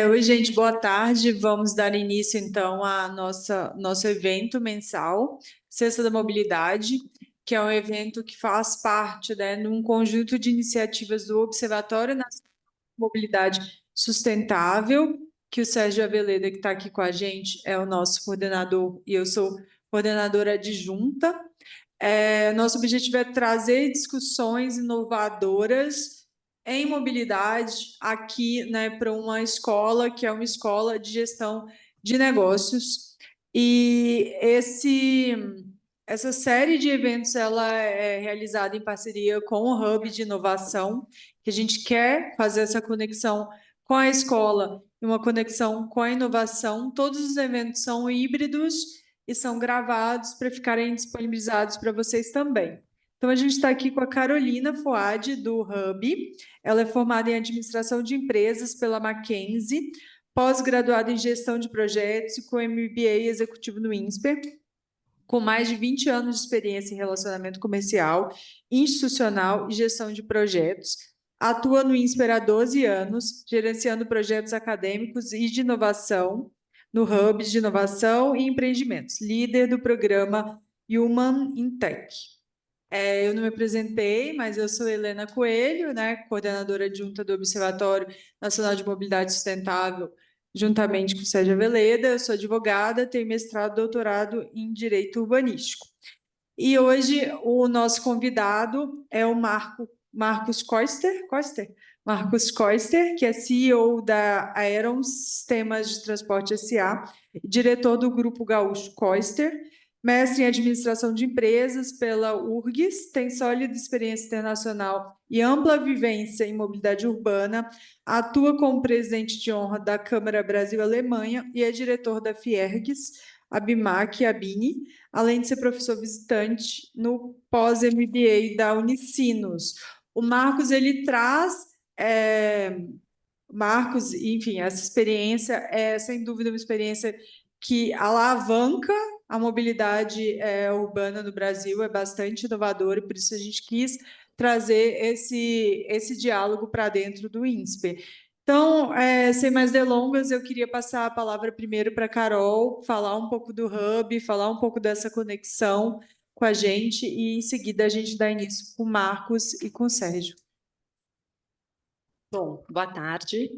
Oi, gente, boa tarde. Vamos dar início, então, nosso evento mensal, Sexta da Mobilidade, que é um evento que faz parte, né, num conjunto de iniciativas do Observatório Nacional de Mobilidade Sustentável, que o Sérgio Aveleda, que está aqui com a gente, é o nosso coordenador e eu sou coordenadora adjunta. Nosso objetivo é trazer discussões inovadoras em mobilidade aqui, né, para uma escola que é uma escola de gestão de negócios. E essa série de eventos ela é realizada em parceria com o Hub de Inovação, que a gente quer fazer essa conexão com a escola, uma conexão com a inovação. Todos os eventos são híbridos e são gravados para ficarem disponibilizados para vocês também. Então, a gente está aqui com a Carolina Fuad, do Hub. Ela é formada em Administração de Empresas pela Mackenzie, pós-graduada em Gestão de Projetos e com MBA Executivo no INSPER, com mais de 20 anos de experiência em relacionamento comercial, institucional e gestão de projetos. Atua no INSPER há 12 anos, gerenciando projetos acadêmicos e de inovação, no Hub de Inovação e Empreendimentos, líder do programa Human in Tech. Eu não me apresentei, mas eu sou Helena Coelho, né, coordenadora adjunta do Observatório Nacional de Mobilidade Sustentável, juntamente com o Sérgio Aveleda. Eu sou advogada, tenho mestrado e doutorado em Direito Urbanístico. E hoje o nosso convidado é o Marcos Marcos Koister, que é CEO da Aeron Sistemas de Transporte S.A., diretor do Grupo Gaúcho Koister, mestre em Administração de Empresas pela URGS, tem sólida experiência internacional e ampla vivência em mobilidade urbana, atua como presidente de honra da Câmara Brasil-Alemanha e é diretor da Fiergs, Abimac e Abini, além de ser professor visitante no pós-MBA da Unicinos. O Marcos, ele traz... Marcos, enfim, essa experiência é, sem dúvida, uma experiência que alavanca a mobilidade urbana no Brasil, é bastante inovador, e por isso a gente quis trazer esse diálogo para dentro do INSPER. Então, sem mais delongas, eu queria passar a palavra primeiro para a Carol, falar um pouco do Hub, falar um pouco dessa conexão com a gente, e em seguida a gente dá início com o Marcos e com o Sérgio. Bom, boa tarde.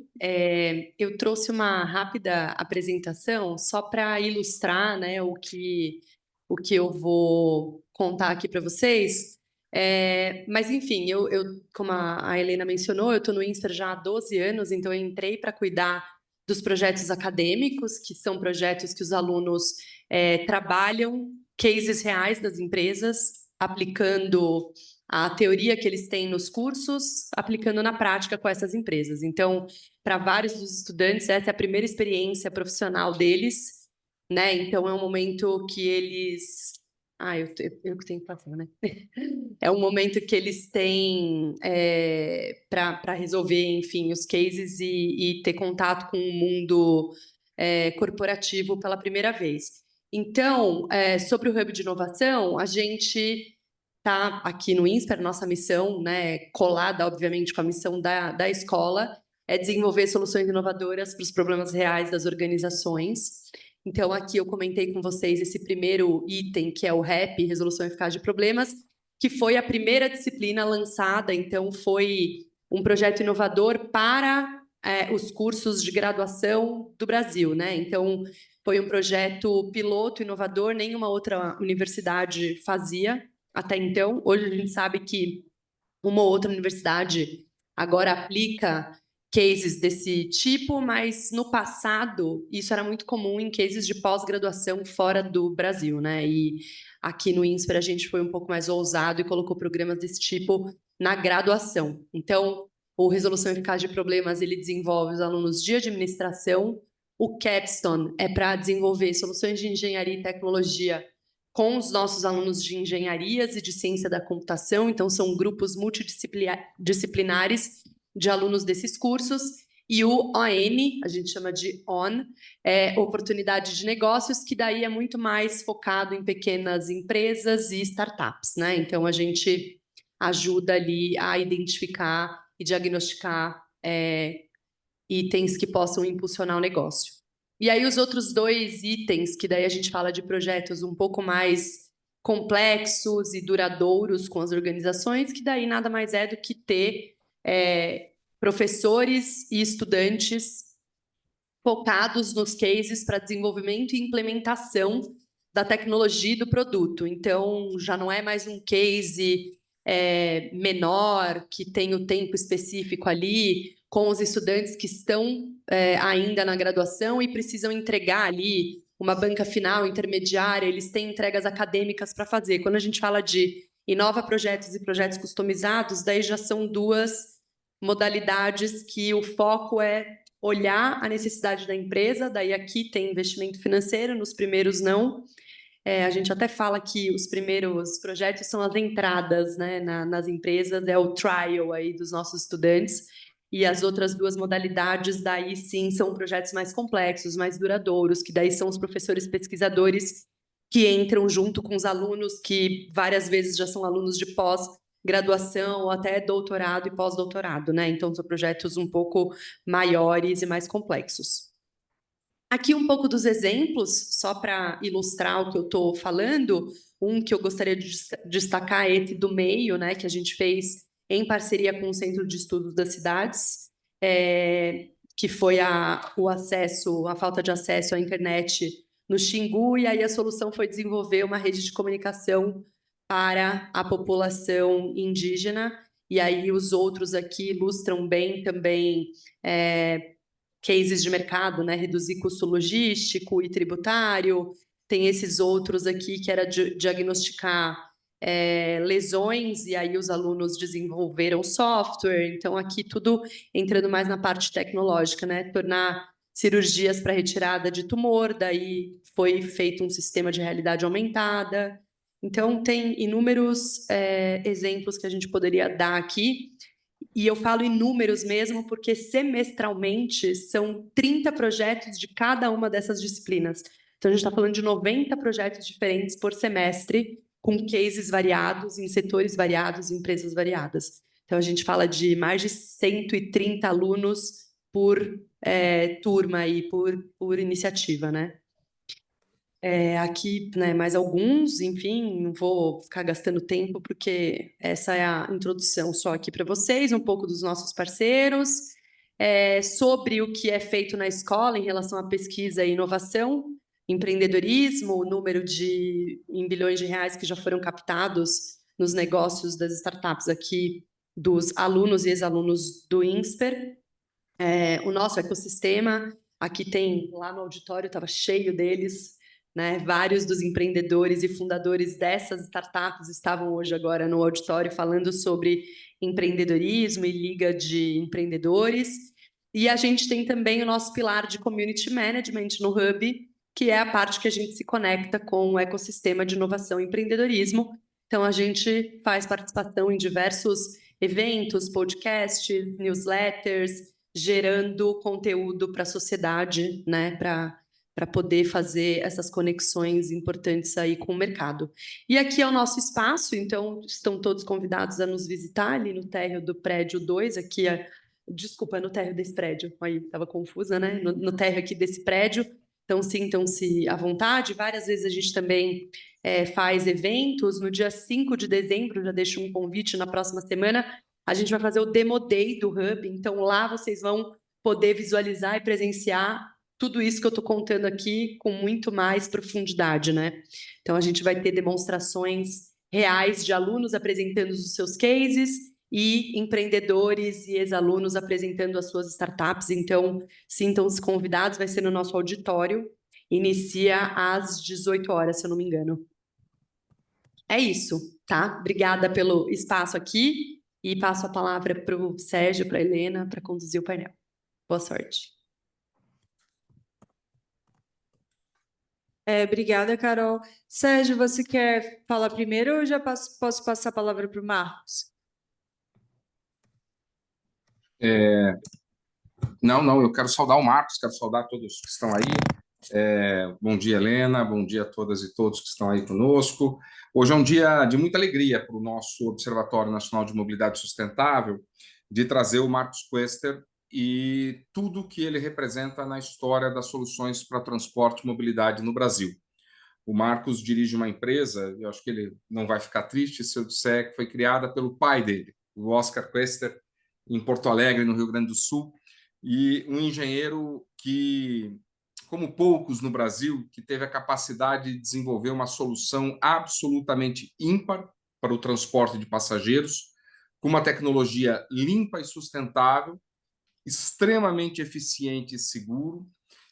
Eu trouxe uma rápida apresentação só para ilustrar, né, o que eu vou contar aqui para vocês. Mas, enfim, como a Helena mencionou, eu estou no INSPER já há 12 anos, então eu entrei para cuidar dos projetos acadêmicos, que são projetos que os alunos trabalham cases reais das empresas, aplicando a teoria que eles têm nos cursos, aplicando na prática com essas empresas. Então, para vários dos estudantes, essa é a primeira experiência profissional deles, né? Então, é um momento que eles... eu que tenho que passar, né? É um momento que eles têm para resolver, enfim, os cases e ter contato com o mundo corporativo pela primeira vez. Então, sobre o Hub de Inovação, a gente está aqui no INSPER, nossa missão, né, colada, obviamente, com a missão da escola, é desenvolver soluções inovadoras para os problemas reais das organizações. Então, aqui eu comentei com vocês esse primeiro item, que é o REP, Resolução Eficaz de Problemas, que foi a primeira disciplina lançada, então foi um projeto inovador para os cursos de graduação do Brasil, né? Então, foi um projeto piloto inovador, nenhuma outra universidade fazia até então. Hoje a gente sabe que uma ou outra universidade agora aplica cases desse tipo, mas no passado isso era muito comum em cases de pós-graduação fora do Brasil, né? E aqui no INSPER a gente foi um pouco mais ousado e colocou programas desse tipo na graduação. Então, o Resolução Eficaz de Problemas, ele desenvolve os alunos de administração. O Capstone é para desenvolver soluções de engenharia e tecnologia com os nossos alunos de engenharias e de ciência da computação, então são grupos multidisciplinares de alunos desses cursos, e o ON, a gente chama de ON, oportunidade de negócios, que daí é muito mais focado em pequenas empresas e startups, né? Então a gente ajuda ali a identificar e diagnosticar itens que possam impulsionar o negócio. E aí os outros 2 itens, que daí a gente fala de projetos um pouco mais complexos e duradouros com as organizações, que daí nada mais é do que ter professores e estudantes focados nos cases para desenvolvimento e implementação da tecnologia e do produto. Então, já não é mais um case menor, que tem o tempo específico ali, com os estudantes que estão ainda na graduação e precisam entregar ali uma banca final intermediária, eles têm entregas acadêmicas para fazer. Quando a gente fala de Inova Projetos e projetos customizados, daí já são 2 modalidades que o foco é olhar a necessidade da empresa, daí aqui tem investimento financeiro, nos primeiros não. A gente até fala que os primeiros projetos são as entradas, né, nas empresas, é o trial aí dos nossos estudantes, e as outras 2 modalidades, daí sim, são projetos mais complexos, mais duradouros, que daí são os professores pesquisadores que entram junto com os alunos, que várias vezes já são alunos de pós-graduação, ou até doutorado e pós-doutorado, né? Então, são projetos um pouco maiores e mais complexos. Aqui um pouco dos exemplos, só para ilustrar o que eu estou falando. Um que eu gostaria de destacar é esse do meio, né, que a gente fez em parceria com o Centro de Estudos das Cidades, que foi o acesso, a falta de acesso à internet no Xingu, e aí a solução foi desenvolver uma rede de comunicação para a população indígena, e aí os outros aqui ilustram bem também cases de mercado, né? Reduzir custo logístico e tributário. Tem esses outros aqui que era diagnosticar lesões, e aí os alunos desenvolveram software. Então, aqui tudo entrando mais na parte tecnológica, né? Tornar cirurgias para retirada de tumor, daí foi feito um sistema de realidade aumentada. Então, tem inúmeros exemplos que a gente poderia dar aqui. E eu falo em números mesmo, porque semestralmente são 30 projetos de cada uma dessas disciplinas. Então, a gente está falando de 90 projetos diferentes por semestre, com cases variados, em setores variados, em empresas variadas. Então, a gente fala de mais de 130 alunos por turma e por iniciativa, né? Aqui, né, mais alguns, enfim, não vou ficar gastando tempo, porque essa é a introdução só aqui para vocês, um pouco dos nossos parceiros, sobre o que é feito na escola em relação à pesquisa e inovação, empreendedorismo, o número em bilhões de reais que já foram captados nos negócios das startups aqui, dos alunos e ex-alunos do INSPER, o nosso ecossistema, aqui tem, lá no auditório, estava cheio deles, né? Vários dos empreendedores e fundadores dessas startups estavam hoje agora no auditório falando sobre empreendedorismo e liga de empreendedores. E a gente tem também o nosso pilar de community management no Hub, que é a parte que a gente se conecta com o ecossistema de inovação e empreendedorismo. Então, a gente faz participação em diversos eventos, podcasts, newsletters, gerando conteúdo para a sociedade, né, para poder fazer essas conexões importantes aí com o mercado. E aqui é o nosso espaço, então estão todos convidados a nos visitar ali no térreo do prédio 2, aqui desculpa, no térreo desse prédio, aí estava confusa, né? No térreo aqui desse prédio, então sintam-se à vontade. Várias vezes a gente também faz eventos. No dia 5 de dezembro, já deixo um convite, na próxima semana, a gente vai fazer o Demo Day do Hub, então lá vocês vão poder visualizar e presenciar tudo isso que eu estou contando aqui com muito mais profundidade, né? Então, a gente vai ter demonstrações reais de alunos apresentando os seus cases e empreendedores e ex-alunos apresentando as suas startups. Então, sintam-se convidados, vai ser no nosso auditório, inicia às 18 horas, se eu não me engano. É isso, tá? Obrigada pelo espaço aqui e passo a palavra para o Sérgio, para a Helena, para conduzir o painel. Boa sorte. Obrigada, Carol. Sérgio, você quer falar primeiro ou eu já posso passar a palavra para o Marcos? Não, eu quero saudar o Marcos, quero saudar todos que estão aí. Bom dia, Helena, bom dia a todas e todos que estão aí conosco. Hoje é um dia de muita alegria para o nosso Observatório Nacional de Mobilidade Sustentável, de trazer o Marcos Quester e tudo que ele representa na história das soluções para transporte e mobilidade no Brasil. O Marcos dirige uma empresa, eu acho que ele não vai ficar triste se eu disser que foi criada pelo pai dele, o Oscar Quester, em Porto Alegre, no Rio Grande do Sul, e um engenheiro que, como poucos no Brasil, que teve a capacidade de desenvolver uma solução absolutamente ímpar para o transporte de passageiros, com uma tecnologia limpa e sustentável, extremamente eficiente e seguro,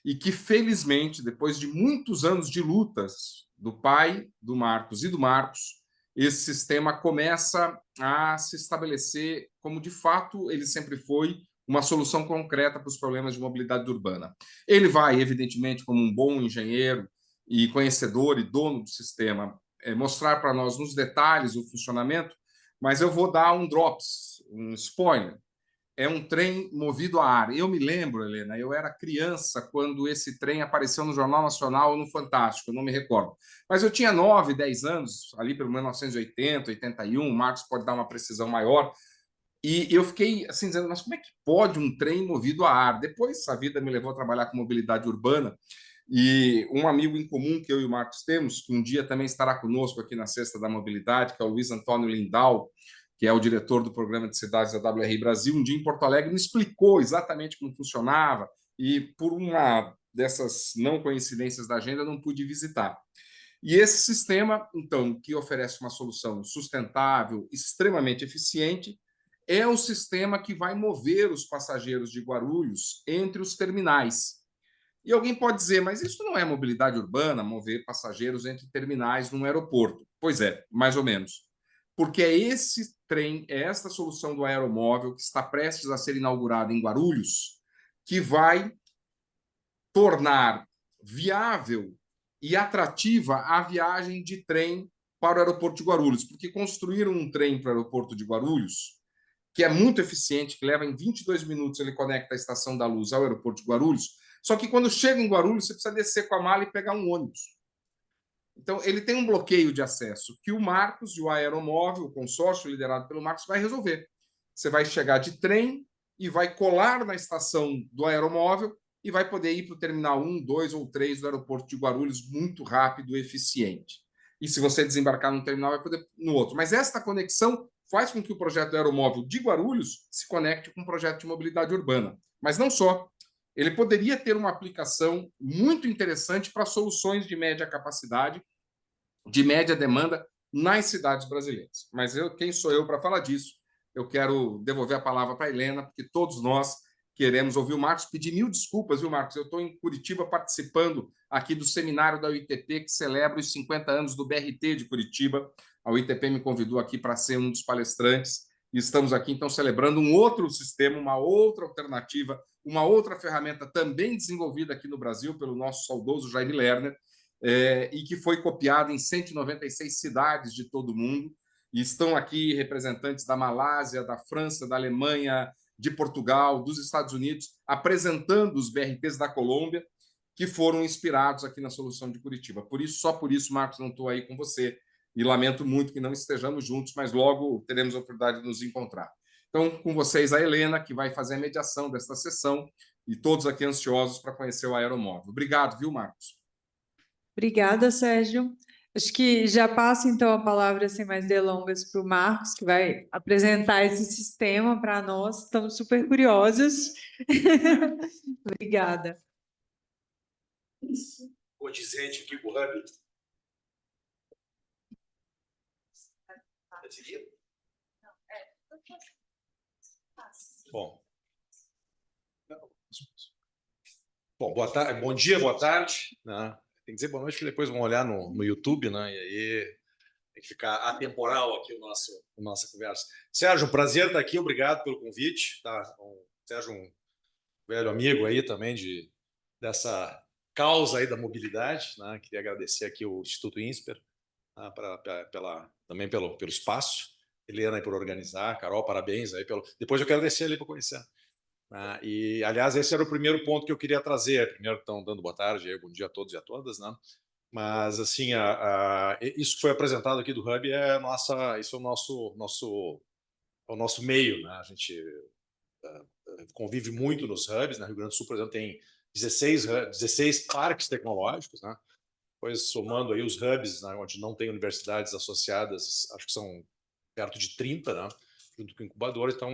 e que, felizmente, depois de muitos anos de lutas do pai do Marcos e do Marcos, esse sistema começa a se estabelecer como, de fato, ele sempre foi uma solução concreta para os problemas de mobilidade urbana. Ele vai, evidentemente, como um bom engenheiro e conhecedor e dono do sistema, mostrar para nós nos detalhes o funcionamento, mas eu vou dar um drops, um spoiler. É um trem movido a ar. Eu me lembro, Helena, eu era criança quando esse trem apareceu no Jornal Nacional ou no Fantástico, eu não me recordo. Mas eu tinha 9, 10 anos, ali pelo 1980, 81, o Marcos pode dar uma precisão maior, e eu fiquei assim dizendo, mas como é que pode um trem movido a ar? Depois a vida me levou a trabalhar com mobilidade urbana, e um amigo em comum que eu e o Marcos temos, que um dia também estará conosco aqui na Sexta da Mobilidade, que é o Luiz Antônio Lindau, que é o diretor do programa de cidades da WRI Brasil, um dia em Porto Alegre me explicou exatamente como funcionava, e por uma dessas não coincidências da agenda não pude visitar. E esse sistema, então, que oferece uma solução sustentável, extremamente eficiente, é o sistema que vai mover os passageiros de Guarulhos entre os terminais. E alguém pode dizer, mas isso não é mobilidade urbana, mover passageiros entre terminais num aeroporto. Pois é, mais ou menos. Porque é esse trem, é esta solução do aeromóvel que está prestes a ser inaugurada em Guarulhos, que vai tornar viável e atrativa a viagem de trem para o aeroporto de Guarulhos. Porque construíram um trem para o aeroporto de Guarulhos, que é muito eficiente, que leva em 22 minutos, ele conecta a Estação da Luz ao aeroporto de Guarulhos, só que quando chega em Guarulhos, você precisa descer com a mala e pegar um ônibus. Então, ele tem um bloqueio de acesso que o Marcos e o Aeromóvel, o consórcio liderado pelo Marcos, vai resolver. Você vai chegar de trem e vai colar na estação do Aeromóvel e vai poder ir para o terminal 1, 2 ou 3 do aeroporto de Guarulhos muito rápido e eficiente. E se você desembarcar num terminal, vai poder no outro. Mas esta conexão faz com que o projeto Aeromóvel de Guarulhos se conecte com um projeto de mobilidade urbana. Mas não só. Ele poderia ter uma aplicação muito interessante para soluções de média capacidade, de média demanda nas cidades brasileiras. Mas quem sou eu para falar disso? Eu quero devolver a palavra para a Helena, porque todos nós queremos ouvir o Marcos. Pedir mil desculpas, viu, Marcos? Eu estou em Curitiba participando aqui do seminário da UITP, que celebra os 50 anos do BRT de Curitiba. A UITP me convidou aqui para ser um dos palestrantes. E estamos aqui, então, celebrando um outro sistema, uma outra alternativa, uma outra ferramenta também desenvolvida aqui no Brasil pelo nosso saudoso Jaime Lerner, e que foi copiada em 196 cidades de todo o mundo. E estão aqui representantes da Malásia, da França, da Alemanha, de Portugal, dos Estados Unidos, apresentando os BRTs da Colômbia, que foram inspirados aqui na solução de Curitiba. Por isso, só por isso, Marcos, não estou aí com você. E lamento muito que não estejamos juntos, mas logo teremos a oportunidade de nos encontrar. Então, com vocês, a Helena, que vai fazer a mediação desta sessão, e todos aqui ansiosos para conhecer o Aeromóvel. Obrigado, viu, Marcos? Obrigada, Sérgio. Acho que já passo, então, a palavra, sem mais delongas, para o Marcos, que vai apresentar esse sistema para nós. Estamos super curiosos. Obrigada. Condizente aqui com o Hub. Bom. Bom, boa tarde, bom dia, boa tarde. Né? Tem que dizer boa noite, que depois vão olhar no YouTube, né? E aí tem que ficar atemporal aqui a nossa conversa. Sérgio, um prazer estar aqui, obrigado pelo convite. Tá? O Sérgio, um velho amigo aí também dessa causa aí da mobilidade. Né? Queria agradecer aqui o Instituto INSPER, né? Também pelo espaço. Helena aí por organizar, Carol, parabéns aí pelo. Depois eu quero descer ali para conhecer. E, aliás, esse era o primeiro ponto que eu queria trazer. Primeiro, estão dando boa tarde, bom dia a todos e a todas, né? Mas, assim, isso que foi apresentado aqui do Hub isso é o nosso meio, né? A gente convive muito nos hubs, né? Rio Grande do Sul, por exemplo, tem 16 parques tecnológicos, né? Pois somando aí os hubs, né, onde não tem universidades associadas, acho que são perto de 30, né? Junto com o incubador. Então,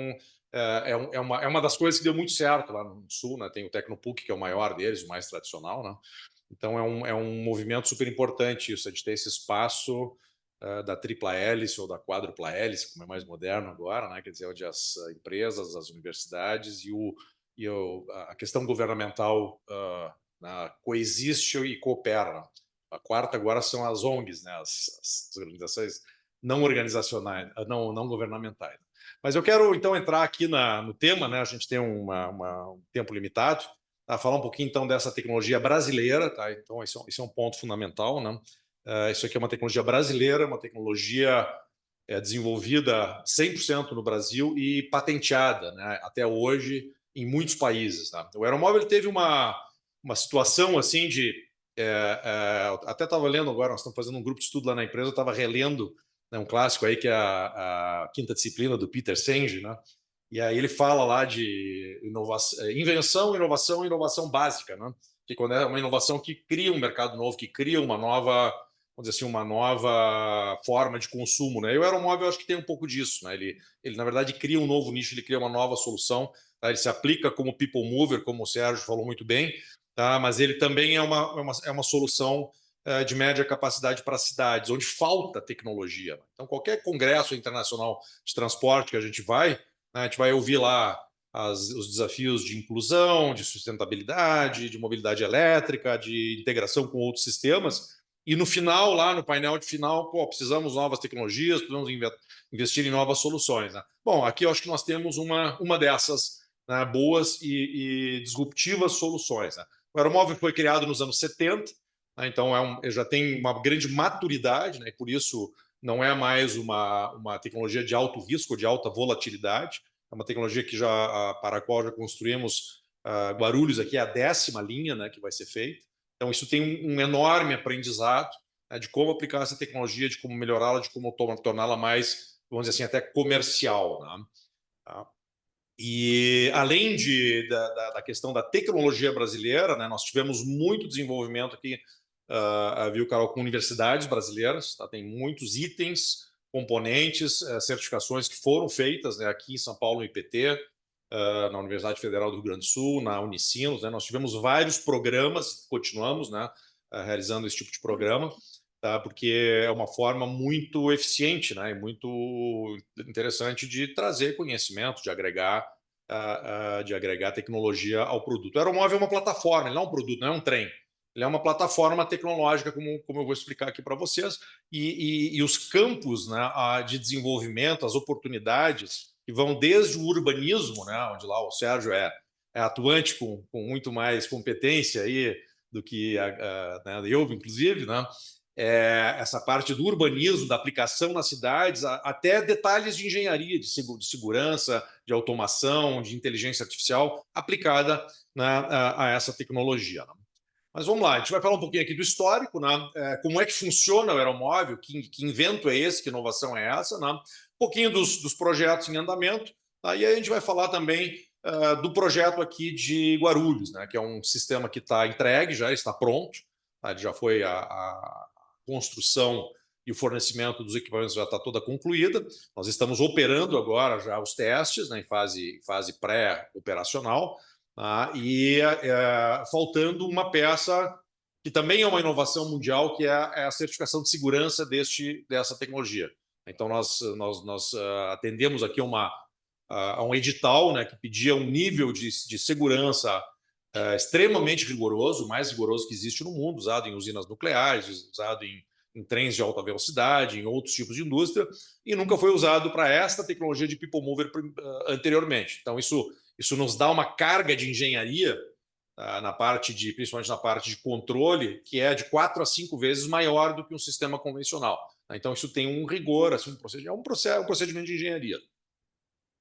é uma das coisas que deu muito certo lá no Sul, né? Tem o Tecnopuc, que é o maior deles, o mais tradicional, né? Então, é um movimento super importante isso, de ter esse espaço da tripla hélice ou da quádrupla hélice, como é mais moderno agora, né? Quer dizer, onde as empresas, as universidades e a questão governamental coexiste e coopera. A quarta agora são as ONGs, né? As organizações não organizacionais, não governamentais. Mas eu quero então entrar aqui no tema, né? A gente tem um tempo limitado, tá? Falar um pouquinho então dessa tecnologia brasileira, tá? Então isso é um ponto fundamental, né? Isso aqui é uma tecnologia brasileira, uma tecnologia desenvolvida 100% no Brasil e patenteada, né? Até hoje em muitos países, tá? O aeromóvel teve uma situação assim de até estava lendo agora, nós estamos fazendo um grupo de estudo lá na empresa, eu estava relendo, né, um clássico aí que é a quinta disciplina do Peter Senge, né? E aí ele fala lá de invenção, inovação e inovação básica, né? Que quando é uma inovação que cria um mercado novo, que cria uma nova, vamos dizer assim, uma nova forma de consumo, né? E o aeromóvel eu acho que tem um pouco disso, né? Ele na verdade cria um novo nicho, ele cria uma nova solução, tá? Ele se aplica como people mover, como o Sérgio falou muito bem, tá? Mas ele também é uma solução de média capacidade para cidades, onde falta tecnologia. Então, qualquer congresso internacional de transporte que a gente vai ouvir lá os desafios de inclusão, de sustentabilidade, de mobilidade elétrica, de integração com outros sistemas. E no final, lá no painel de final, precisamos de novas tecnologias, precisamos investir em novas soluções, né? Bom, aqui eu acho que nós temos uma dessas, né, boas e disruptivas soluções, né? O aeromóvel foi criado nos anos 70, né, então já tem uma grande maturidade, né, e por isso não é mais uma tecnologia de alto risco, de alta volatilidade. É uma tecnologia para a qual já construímos Guarulhos aqui, é a 10ª linha, né, que vai ser feita. Então, isso tem um enorme aprendizado, né, de como aplicar essa tecnologia, de como melhorá-la, de como torná-la mais, vamos dizer assim, até comercial, né? Tá? E além da questão da tecnologia brasileira, né, nós tivemos muito desenvolvimento aqui, viu, Carol, com universidades brasileiras, tá? Tem muitos itens, componentes, certificações que foram feitas, né, aqui em São Paulo, no IPT, na Universidade Federal do Rio Grande do Sul, na Unicinos, né? Nós tivemos vários programas, continuamos, né, realizando esse tipo de programa, tá? Porque é uma forma muito eficiente, né, e muito interessante de trazer conhecimento, de agregar tecnologia ao produto. O aeromóvel é uma plataforma, ele não é um produto, não é um trem. Ele é uma plataforma tecnológica, como eu vou explicar aqui para vocês, e os campos, né, de desenvolvimento, as oportunidades que vão desde o urbanismo, né, onde lá o Sérgio é atuante com muito mais competência aí do que né, eu, inclusive, né, essa parte do urbanismo, da aplicação nas cidades, até detalhes de engenharia, de segurança, de automação, de inteligência artificial aplicada, né, a essa tecnologia, né? Mas vamos lá, a gente vai falar um pouquinho aqui do histórico, né? Como é que funciona o aeromóvel, que invento é esse, que inovação é essa, né? Um pouquinho dos projetos em andamento, tá? E aí a gente vai falar também do projeto aqui de Guarulhos, né? Que é um sistema que está entregue, já está pronto, tá? Já foi a construção e o fornecimento dos equipamentos já está toda concluída. Nós estamos operando agora já os testes, né, em fase pré-operacional, tá? E faltando uma peça que também é uma inovação mundial, que é a certificação de segurança dessa tecnologia. Então, nós atendemos aqui a um edital, né, que pedia um nível de segurança extremamente rigoroso, o mais rigoroso que existe no mundo, usado em usinas nucleares, usado em trens de alta velocidade, em outros tipos de indústria, e nunca foi usado para esta tecnologia de people mover anteriormente. Então, isso nos dá uma carga de engenharia principalmente na parte de controle, que é de 4 a 5 vezes maior do que um sistema convencional. Então, isso tem um rigor, assim, um procedimento de engenharia,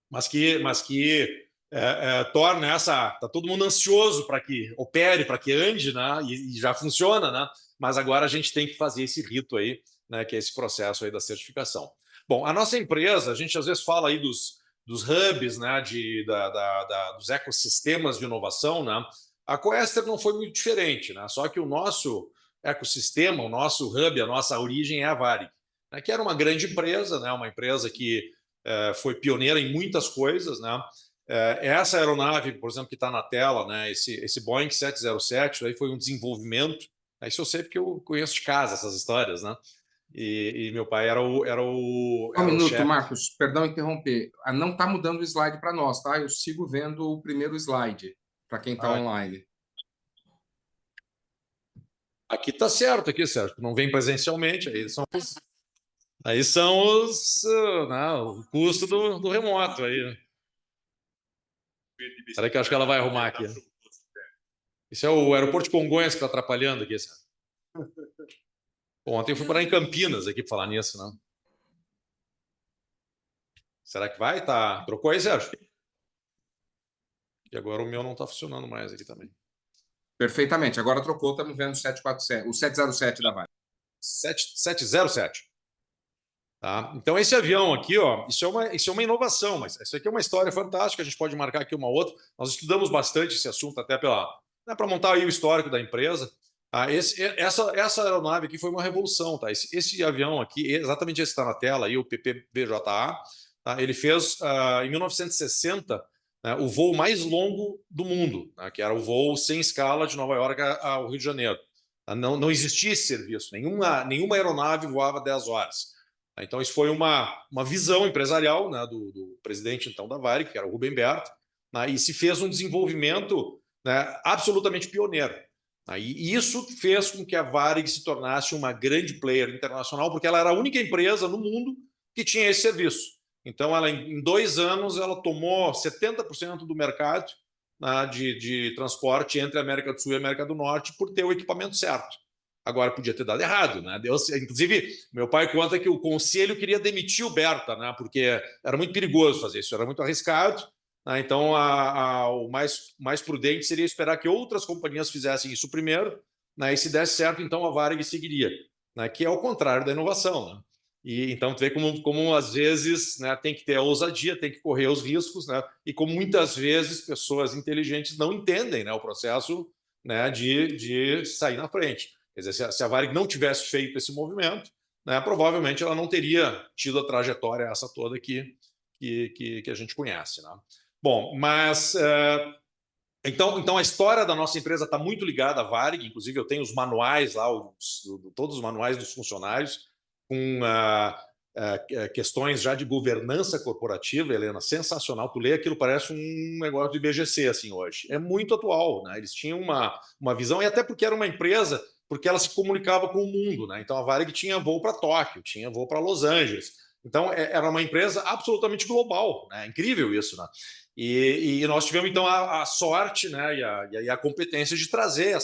mas que torna está todo mundo ansioso para que opere, para que ande, né? E já funciona, né? Mas agora a gente tem que fazer esse rito aí, né? Que é esse processo aí da certificação. Bom, a nossa empresa, a gente às vezes fala aí dos hubs, né, dos ecossistemas de inovação, né, a Coester não foi muito diferente, né, só que o nosso ecossistema, o nosso hub, a nossa origem é a Varig, né, que era uma grande empresa, né, uma empresa que foi pioneira em muitas coisas, né. Essa aeronave, por exemplo, que está na tela, né, esse Boeing 707, aí foi um desenvolvimento. Isso eu sei porque eu conheço de casa essas histórias, né? E meu pai era Um o minuto, chefe. Marcos, perdão interromper. Não está mudando o slide para nós, tá? Eu sigo vendo o primeiro slide para quem está online. Aqui está certo, aqui, Sérgio. Não vem presencialmente, aí são os o custo do remoto aí. Espera que eu acho que ela vai arrumar aqui. Isso é o aeroporto de Congonhas que está atrapalhando aqui, Sérgio. Bom, ontem eu fui parar em Campinas aqui para falar nisso, né? Será que vai? Tá. Trocou aí, Sérgio? E agora o meu não está funcionando mais aqui também. Perfeitamente. Agora trocou, estamos vendo o 747, o 707 da Varig. 707. Tá? Então, esse avião aqui, ó, isso é uma inovação, mas isso aqui é uma história fantástica, a gente pode marcar aqui uma outra. Nós estudamos bastante esse assunto até para montar aí o histórico da empresa. Essa aeronave aqui foi uma revolução. Tá? Esse avião aqui, exatamente esse que está na tela, aí, o PPBJA, tá? Ele fez, em 1960, né, o voo mais longo do mundo, né, que era o voo sem escala de Nova York ao Rio de Janeiro. Não existia esse serviço, nenhuma aeronave voava 10 horas. Então, isso foi uma visão empresarial, né, do presidente, então, da Varig, que era o Rubem Berta, né, e se fez um desenvolvimento, né, absolutamente pioneiro. Né, e isso fez com que a Varig se tornasse uma grande player internacional, porque ela era a única empresa no mundo que tinha esse serviço. Então, em 2 anos, ela tomou 70% do mercado, né, de transporte entre a América do Sul e a América do Norte por ter o equipamento certo. Agora, podia ter dado errado, né? Inclusive, meu pai conta que o conselho queria demitir o Berta, né? Porque era muito perigoso fazer isso, era muito arriscado. Né? Então, o mais prudente seria esperar que outras companhias fizessem isso primeiro, né? E se desse certo, então a Varig seguiria, né? Que é o contrário da inovação, né? E então, tu vê como às vezes, né, tem que ter a ousadia, tem que correr os riscos, né? E como muitas vezes pessoas inteligentes não entendem, né, o processo, né, de sair na frente. Quer dizer, se a Varig não tivesse feito esse movimento, né, provavelmente ela não teria tido a trajetória essa toda que a gente conhece. Né? Bom, mas então a história da nossa empresa está muito ligada à Varig, inclusive eu tenho os manuais lá, todos os manuais dos funcionários, com questões já de governança corporativa, Helena, sensacional. Tu lê aquilo, parece um negócio de BGC assim hoje. É muito atual, né? Eles tinham uma visão, e até porque era uma empresa, porque ela se comunicava com o mundo, né? Então a Varig tinha voo para Tóquio, tinha voo para Los Angeles. Então era uma empresa absolutamente global, né? Incrível isso, né? E nós tivemos então a sorte, né, e a competência de trazer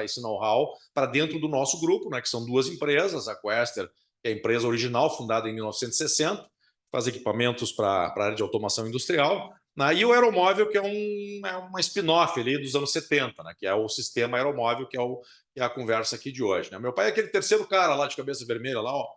esse know-how para dentro do nosso grupo, né, que são 2 empresas, a Coester, que é a empresa original, fundada em 1960, faz equipamentos para a área de automação industrial, né, e o Aeromóvel, que é uma spin-off ali dos anos 70, né, que é o sistema aeromóvel, que é a conversa aqui de hoje. Né. Meu pai é aquele terceiro cara lá de cabeça vermelha, lá, ó.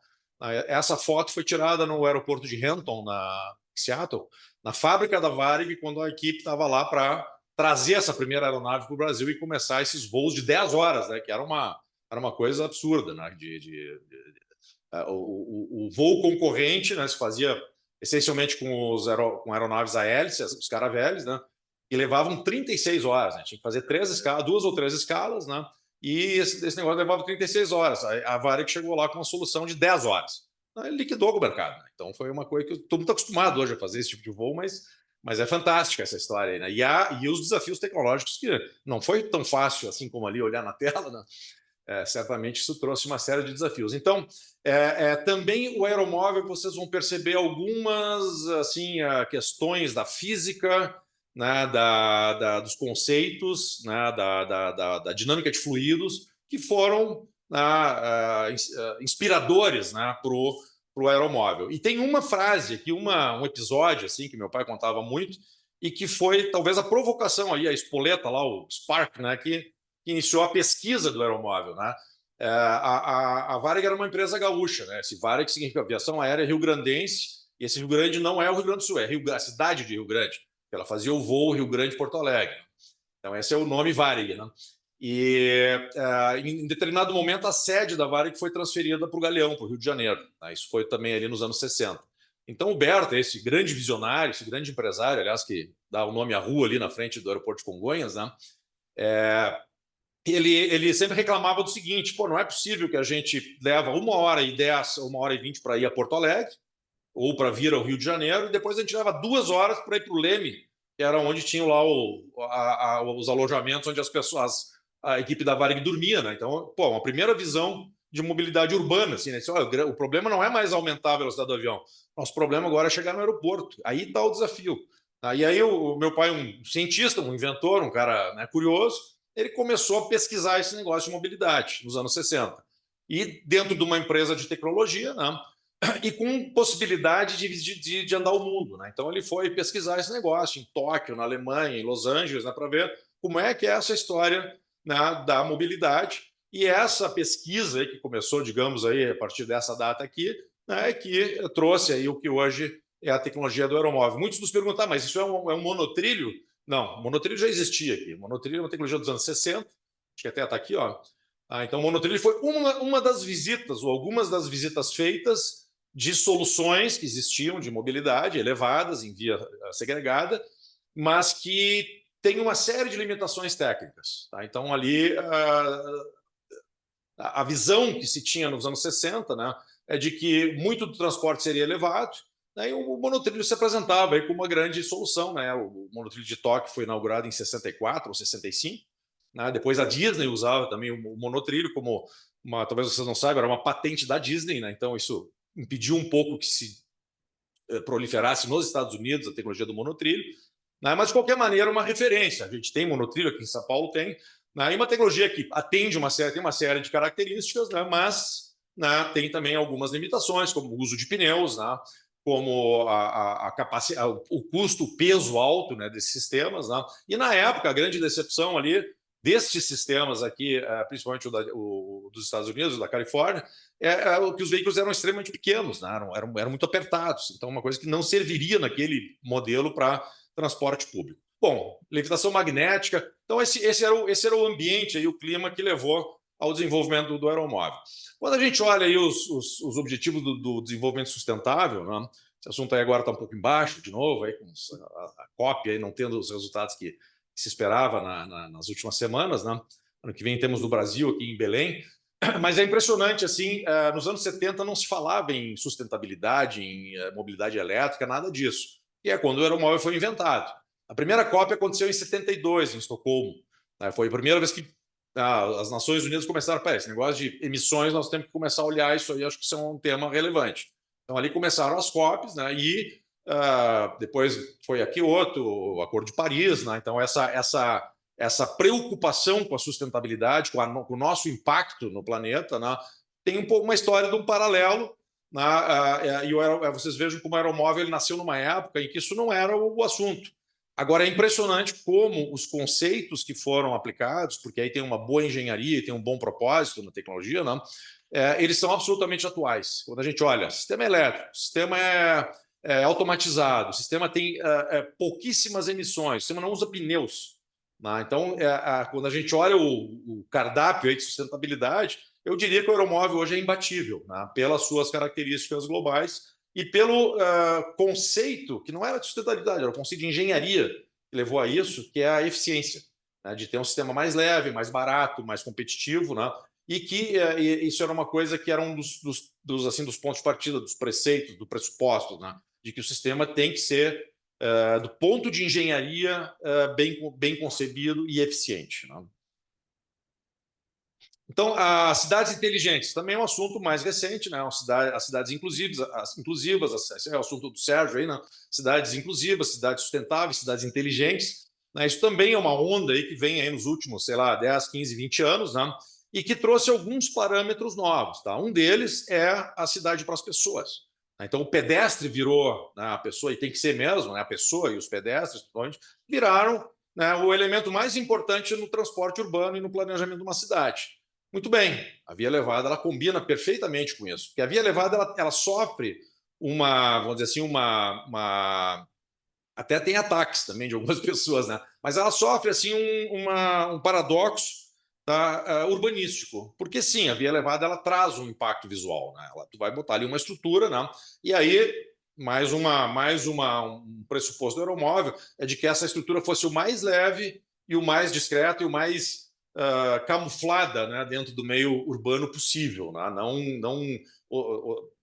Essa foto foi tirada no aeroporto de Renton, na Seattle, na fábrica da Varig, quando a equipe estava lá para trazer essa primeira aeronave para o Brasil e começar esses voos de 10 horas, né, que era uma coisa absurda. Né, o voo concorrente, né, se fazia essencialmente com aeronaves a hélice, os Caravelles, né, e levavam 36 horas. Né, tinha que fazer 2 ou 3 escalas, né, e esse negócio levava 36 horas. A Varig chegou lá com uma solução de 10 horas. Ele liquidou o mercado. Né? Então foi uma coisa que eu estou muito acostumado hoje a fazer esse tipo de voo, mas é fantástica essa história aí. Né? E os desafios tecnológicos, que não foi tão fácil assim como ali olhar na tela, né? Certamente isso trouxe uma série de desafios. Então, também o aeromóvel, vocês vão perceber algumas assim, questões da física, né, dos conceitos, né, da dinâmica de fluidos, que foram inspiradores, né, para o aeromóvel. E tem uma frase aqui, um episódio assim que meu pai contava muito, e que foi talvez a provocação aí, a espoleta lá, o Spark, né, que iniciou a pesquisa do aeromóvel. Né? A Varig era uma empresa gaúcha, né? Esse Varig significa Aviação Aérea Rio-Grandense, E esse Rio Grande não é o Rio Grande do Sul, é a cidade de Rio Grande. Ela fazia o voo Rio Grande-Porto Alegre. Então, esse é o nome Varig, né? E em determinado momento a sede da Varig foi transferida para o Galeão, para o Rio de Janeiro, né? Isso foi também ali nos anos 60. Então, o Berta, esse grande visionário, esse grande empresário, aliás, que dá o nome à rua ali na frente do aeroporto de Congonhas, né? Ele sempre reclamava do seguinte: pô, não é possível que a gente leva 1h10, 1h20 para ir a Porto Alegre, ou para vir ao Rio de Janeiro, e depois a gente leva 2 horas para ir para o Leme, que era onde tinham lá os alojamentos onde as pessoas, a equipe da Varig dormia, né? Então, pô, uma primeira visão de mobilidade urbana, assim, né? O problema não é mais aumentar a velocidade do avião, nosso problema agora é chegar no aeroporto. Aí está o desafio. E aí o meu pai, um cientista, um inventor, um cara, né, curioso, ele começou a pesquisar esse negócio de mobilidade nos anos 60. E dentro de uma empresa de tecnologia, né, e com possibilidade de andar o mundo, né? Então ele foi pesquisar esse negócio em Tóquio, na Alemanha, em Los Angeles, né, para ver como é que é essa história, né, da mobilidade. E essa pesquisa aí, que começou, digamos, aí, a partir dessa data aqui, né, que trouxe aí o que hoje é a tecnologia do aeromóvel. Muitos nos perguntam, mas isso é um monotrilho? Não, o monotrilho já existia aqui. O monotrilho é uma tecnologia dos anos 60, acho que até está aqui, ó. Então o monotrilho foi uma das visitas, ou algumas das visitas feitas de soluções que existiam de mobilidade elevadas em via segregada, mas que tem uma série de limitações técnicas. Tá? Então ali a visão que se tinha nos anos 60, né, é de que muito do transporte seria elevado, né, e o monotrilho se apresentava aí como uma grande solução. Né? O monotrilho de Tóquio foi inaugurado em 64 ou 65. Né? Depois a Disney usava também o monotrilho como talvez vocês não saibam, era uma patente da Disney, né? Então isso impediu um pouco que se proliferasse nos Estados Unidos a tecnologia do monotrilho, né? Mas de qualquer maneira uma referência. A gente tem monotrilho aqui em São Paulo, tem, né? E uma tecnologia que atende tem uma série de características, né? Mas, né, tem também algumas limitações, como o uso de pneus, né? Como a capacidade, o custo, o peso alto, né, desses sistemas, né? E na época a grande decepção ali destes sistemas aqui, principalmente o dos Estados Unidos, da Califórnia, que os veículos eram extremamente pequenos, né? eram muito apertados. Então, uma coisa que não serviria naquele modelo para transporte público. Bom, levitação magnética. Então, esse era o ambiente, aí, o clima que levou ao desenvolvimento do aeromóvel. Quando a gente olha aí os objetivos do desenvolvimento sustentável, né? Esse assunto aí agora está um pouco embaixo, de novo, aí, com a COP aí não tendo os resultados que se esperava nas últimas semanas, né? Ano que vem temos no Brasil, aqui em Belém, mas é impressionante, assim, nos anos 70 não se falava em sustentabilidade, em mobilidade elétrica, nada disso, que é quando o aeromóvel foi inventado. A primeira COP aconteceu em 72, em Estocolmo, né? Foi a primeira vez que as Nações Unidas começaram, esse negócio de emissões, nós temos que começar a olhar isso aí, acho que isso é um tema relevante. Então ali começaram as COPs, né? E depois foi aqui o Acordo de Paris, né? Então essa preocupação com a sustentabilidade, com o nosso impacto no planeta, né? Tem um pouco uma história de um paralelo, né? E vocês vejam como o aeromóvel ele nasceu numa época em que isso não era o assunto. Agora é impressionante como os conceitos que foram aplicados, porque aí tem uma boa engenharia, tem um bom propósito na tecnologia, né? Eles são absolutamente atuais. Quando a gente olha, sistema elétrico, sistema automatizado, o sistema tem pouquíssimas emissões, o sistema não usa pneus. Né? Então, quando a gente olha o cardápio aí de sustentabilidade, eu diria que o aeromóvel hoje é imbatível, né? Pelas suas características globais e pelo conceito, que não era de sustentabilidade, era o conceito de engenharia que levou a isso, que é a eficiência, né? De ter um sistema mais leve, mais barato, mais competitivo, né? E que isso era uma coisa que era um dos pontos de partida, dos preceitos, do pressuposto, né? De que o sistema tem que ser, do ponto de engenharia, bem concebido e eficiente. Né? Então, as cidades inteligentes também é um assunto mais recente, né? As cidades inclusivas, esse é o assunto do Sérgio aí, né? Cidades inclusivas, cidades sustentáveis, cidades inteligentes. Né? Isso também é uma onda aí que vem aí nos últimos, sei lá, 10, 15, 20 anos, né? E que trouxe alguns parâmetros novos. Tá? Um deles é a cidade para as pessoas. Então, o pedestre virou, né, a pessoa, e tem que ser mesmo, né, a pessoa e os pedestres viraram, né, o elemento mais importante no transporte urbano e no planejamento de uma cidade. Muito bem, a via elevada ela combina perfeitamente com isso, porque a via elevada ela sofre vamos dizer assim, até tem ataques também de algumas pessoas, né? Mas ela sofre assim um paradoxo, tá, urbanístico, porque sim, a via elevada ela traz um impacto visual, né? Tu vai botar ali uma estrutura, né? E aí um pressuposto do aeromóvel é de que essa estrutura fosse o mais leve e o mais discreto e o mais camuflada, né, dentro do meio urbano possível, né? Não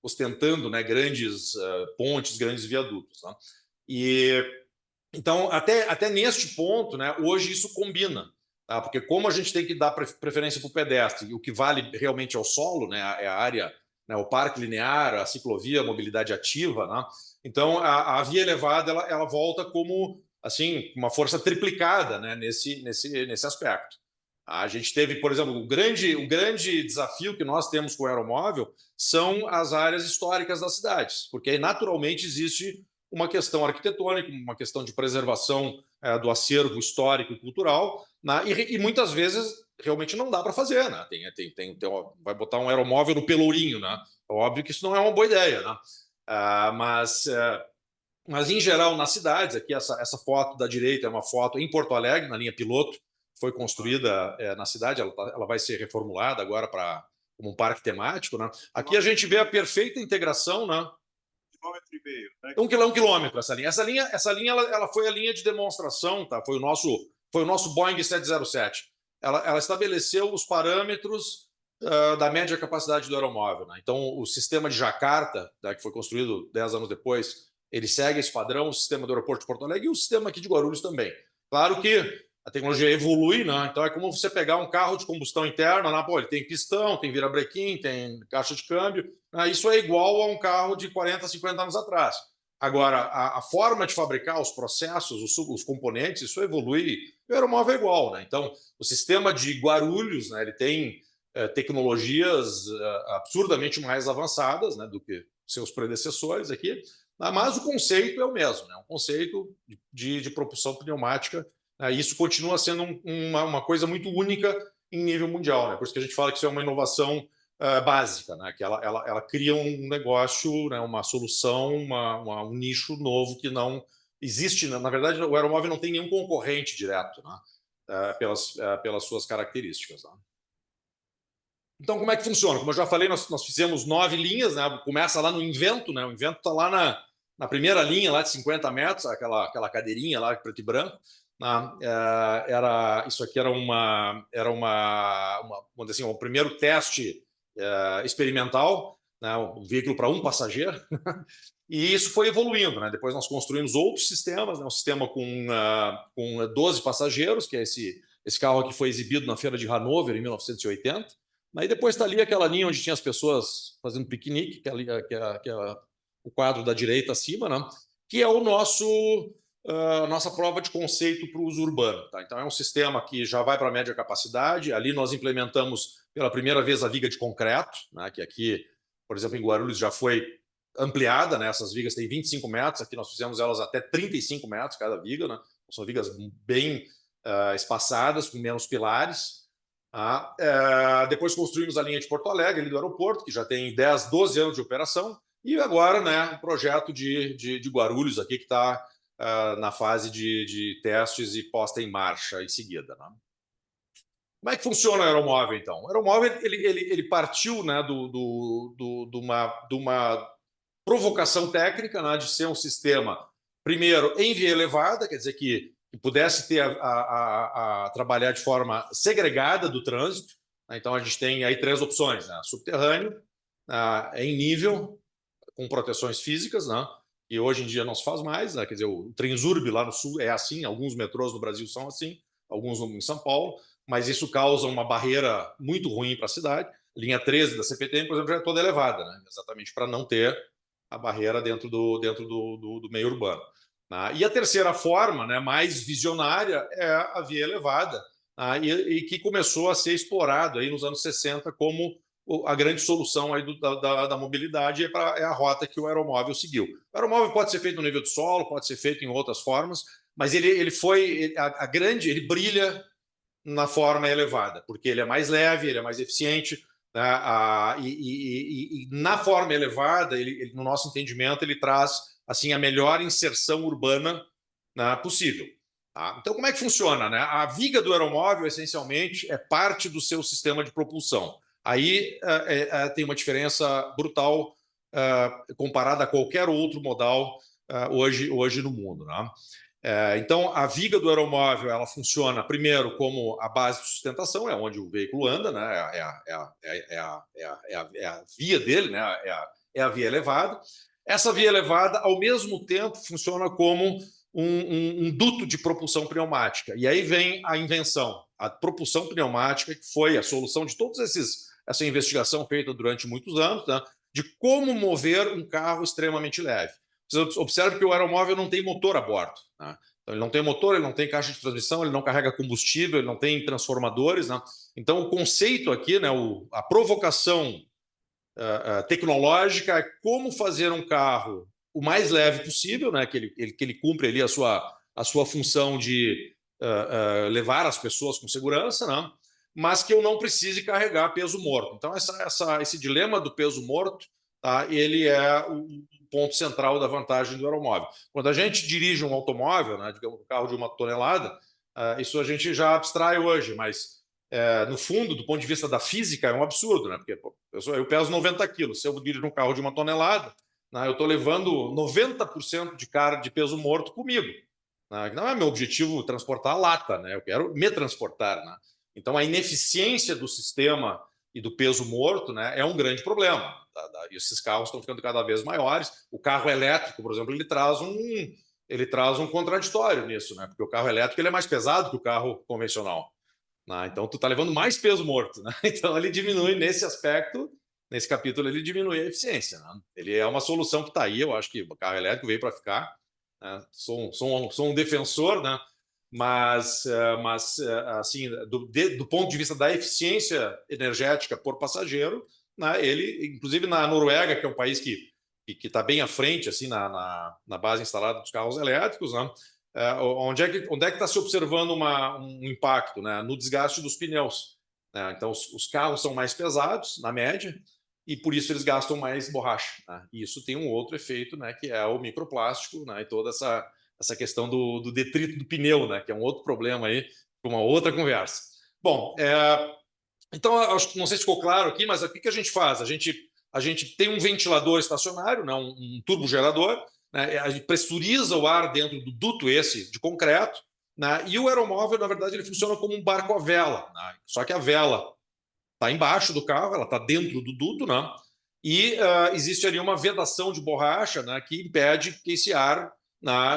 ostentando, né, grandes pontes, grandes viadutos, né? E então, até neste ponto, né, hoje isso combina, tá? Porque como a gente tem que dar preferência para o pedestre, e o que vale realmente é o solo, né, é a área, né, o parque linear, a ciclovia, a mobilidade ativa, né? Então a via elevada ela volta como assim uma força triplicada, né, nesse aspecto. A gente teve, por exemplo, o grande desafio que nós temos com o aeromóvel são as áreas históricas das cidades, porque aí naturalmente existe uma questão arquitetônica, uma questão de preservação do acervo histórico e cultural, né? E muitas vezes realmente não dá para fazer, né? Vai botar um aeromóvel no Pelourinho, né? Óbvio que isso não é uma boa ideia, né? Mas em geral nas cidades, aqui essa foto da direita é uma foto em Porto Alegre, na linha piloto, foi construída na cidade, ela vai ser reformulada agora como um parque temático, né? Aqui a gente vê a perfeita integração, né? 1,5 km, né? 1 quilômetro essa linha. Essa linha ela foi a linha de demonstração, tá? Foi o nosso Boeing 707. Ela estabeleceu os parâmetros da média capacidade do aeromóvel, né? Então, o sistema de Jakarta, tá, que foi construído 10 anos depois, ele segue esse padrão, o sistema do aeroporto de Porto Alegre e o sistema aqui de Guarulhos também. Claro que a tecnologia evolui, né? Então é como você pegar um carro de combustão interna, né? Pô, ele tem pistão, tem virabrequim, tem caixa de câmbio, né? Isso é igual a um carro de 40, 50 anos atrás. Agora, a forma de fabricar os processos, os componentes, isso evolui. O aeromóvel é igual, né? Então, o sistema de Guarulhos, né? Ele tem tecnologias absurdamente mais avançadas, né, do que seus predecessores aqui, mas o conceito é o mesmo, né? Um conceito de propulsão pneumática. Isso continua sendo uma coisa muito única em nível mundial, né? Por isso que a gente fala que isso é uma inovação básica, né? Que ela cria um negócio, né? Uma solução, um nicho novo que não existe. Na verdade, o aeromóvel não tem nenhum concorrente direto, né? Pelas suas características, né? Então, como é que funciona? Como eu já falei, nós fizemos 9 linhas, né? Começa lá no Invento, né? O Invento está lá na primeira linha, lá de 50 metros, aquela cadeirinha lá, preto e branco. Isso aqui era vamos dizer assim, o primeiro teste experimental, né? Um veículo para um passageiro. E isso foi evoluindo, né? Depois nós construímos outros sistemas, né? Um sistema com 12 passageiros, que é esse carro aqui foi exibido na Feira de Hannover em 1980. Aí depois está ali aquela linha onde tinha as pessoas fazendo piquenique, que é o quadro da direita acima, né? Que é nossa prova de conceito para o uso urbano. Tá? Então é um sistema que já vai para a média capacidade. Ali nós implementamos pela primeira vez a viga de concreto, né? Que aqui, por exemplo, em Guarulhos já foi ampliada, né? Essas vigas têm 25 metros, aqui nós fizemos elas até 35 metros cada viga, né? São vigas bem espaçadas, com menos pilares. Depois construímos a linha de Porto Alegre, ali do aeroporto, que já tem 10, 12 anos de operação, e agora, né, o projeto de Guarulhos aqui, que está na fase de testes e posta em marcha em seguida, né? Como é que funciona o aeromóvel, então? O aeromóvel ele partiu, né, de uma provocação técnica, né, de ser um sistema, primeiro, em via elevada, quer dizer que pudesse ter a trabalhar de forma segregada do trânsito. Então, a gente tem aí 3 opções, né? Subterrâneo, em nível, com proteções físicas, né? E hoje em dia não se faz mais, né? Quer dizer, o Transurb lá no sul é assim, alguns metrôs no Brasil são assim, alguns em São Paulo, mas isso causa uma barreira muito ruim para a cidade. Linha 13 da CPTM, por exemplo, já é toda elevada, né? Exatamente para não ter a barreira dentro do meio urbano. E a terceira forma, né, mais visionária, é a via elevada, e que começou a ser explorado aí nos anos 60 como a grande solução aí da mobilidade, é a rota que o aeromóvel seguiu. O aeromóvel pode ser feito no nível do solo, pode ser feito em outras formas, mas ele brilha na forma elevada, porque ele é mais leve, ele é mais eficiente, né? E na forma elevada, no nosso entendimento, ele traz assim a melhor inserção urbana, né, possível. Tá? Então, como é que funciona, né? A viga do aeromóvel, essencialmente, é parte do seu sistema de propulsão. Aí tem uma diferença brutal comparada a qualquer outro modal hoje no mundo, né? Então, a viga do aeromóvel ela funciona primeiro como a base de sustentação, é onde o veículo anda, né? É a via dele, né? É a via elevada. Essa via elevada, ao mesmo tempo, funciona como um duto de propulsão pneumática. E aí vem a invenção, a propulsão pneumática, que foi a solução de todos essa investigação feita durante muitos anos, né? De como mover um carro extremamente leve. Você observa que o aeromóvel não tem motor a bordo, né? Então, ele não tem motor, ele não tem caixa de transmissão, ele não carrega combustível, ele não tem transformadores, né? Então, o conceito aqui, né, a provocação tecnológica é como fazer um carro o mais leve possível, né, que ele cumpre ali a sua função de levar as pessoas com segurança, né, mas que eu não precise carregar peso morto. Então, esse dilema do peso morto, tá, ele é o ponto central da vantagem do aeromóvel. Quando a gente dirige um automóvel, né, digamos, um carro de 1 tonelada, isso a gente já abstrai hoje, mas no fundo, do ponto de vista da física, é um absurdo, né? Porque pô, eu peso 90 quilos. Se eu dirijo um carro de 1 tonelada, né, eu estou levando 90% de carga de peso morto comigo. Né? Não é meu objetivo transportar a lata, né? Eu quero me transportar. Né? Então, a ineficiência do sistema e do peso morto, né, é um grande problema. E esses carros estão ficando cada vez maiores. O carro elétrico, por exemplo, ele traz um contraditório nisso, né? Porque o carro elétrico ele é mais pesado que o carro convencional. Então, tu está levando mais peso morto. Né? Então, ele diminui nesse aspecto, nesse capítulo, ele diminui a eficiência. Né? Ele é uma solução que está aí, eu acho que o carro elétrico veio para ficar. Né? Sou um defensor, né? mas assim, do ponto de vista da eficiência energética por passageiro, né? Ele, inclusive na Noruega, que é um país que está bem à frente assim, na base instalada dos carros elétricos, né? Onde é que está se observando um impacto, né? No desgaste dos pneus. Né? Então, os carros são mais pesados, na média, e por isso eles gastam mais borracha. Né? E isso tem um outro efeito, né? Que é o microplástico, né? E toda essa questão do detrito do pneu, né? Que é um outro problema aí, uma outra conversa. Bom, então, não sei se ficou claro aqui, mas o que a gente faz? A gente tem um ventilador estacionário, né? um turbogerador, né? A gente pressuriza o ar dentro do duto esse de concreto, né? E o aeromóvel, na verdade, ele funciona como um barco à vela, né? Só que a vela está embaixo do carro, ela está dentro do duto, né? E existe ali uma vedação de borracha, né, que impede que esse ar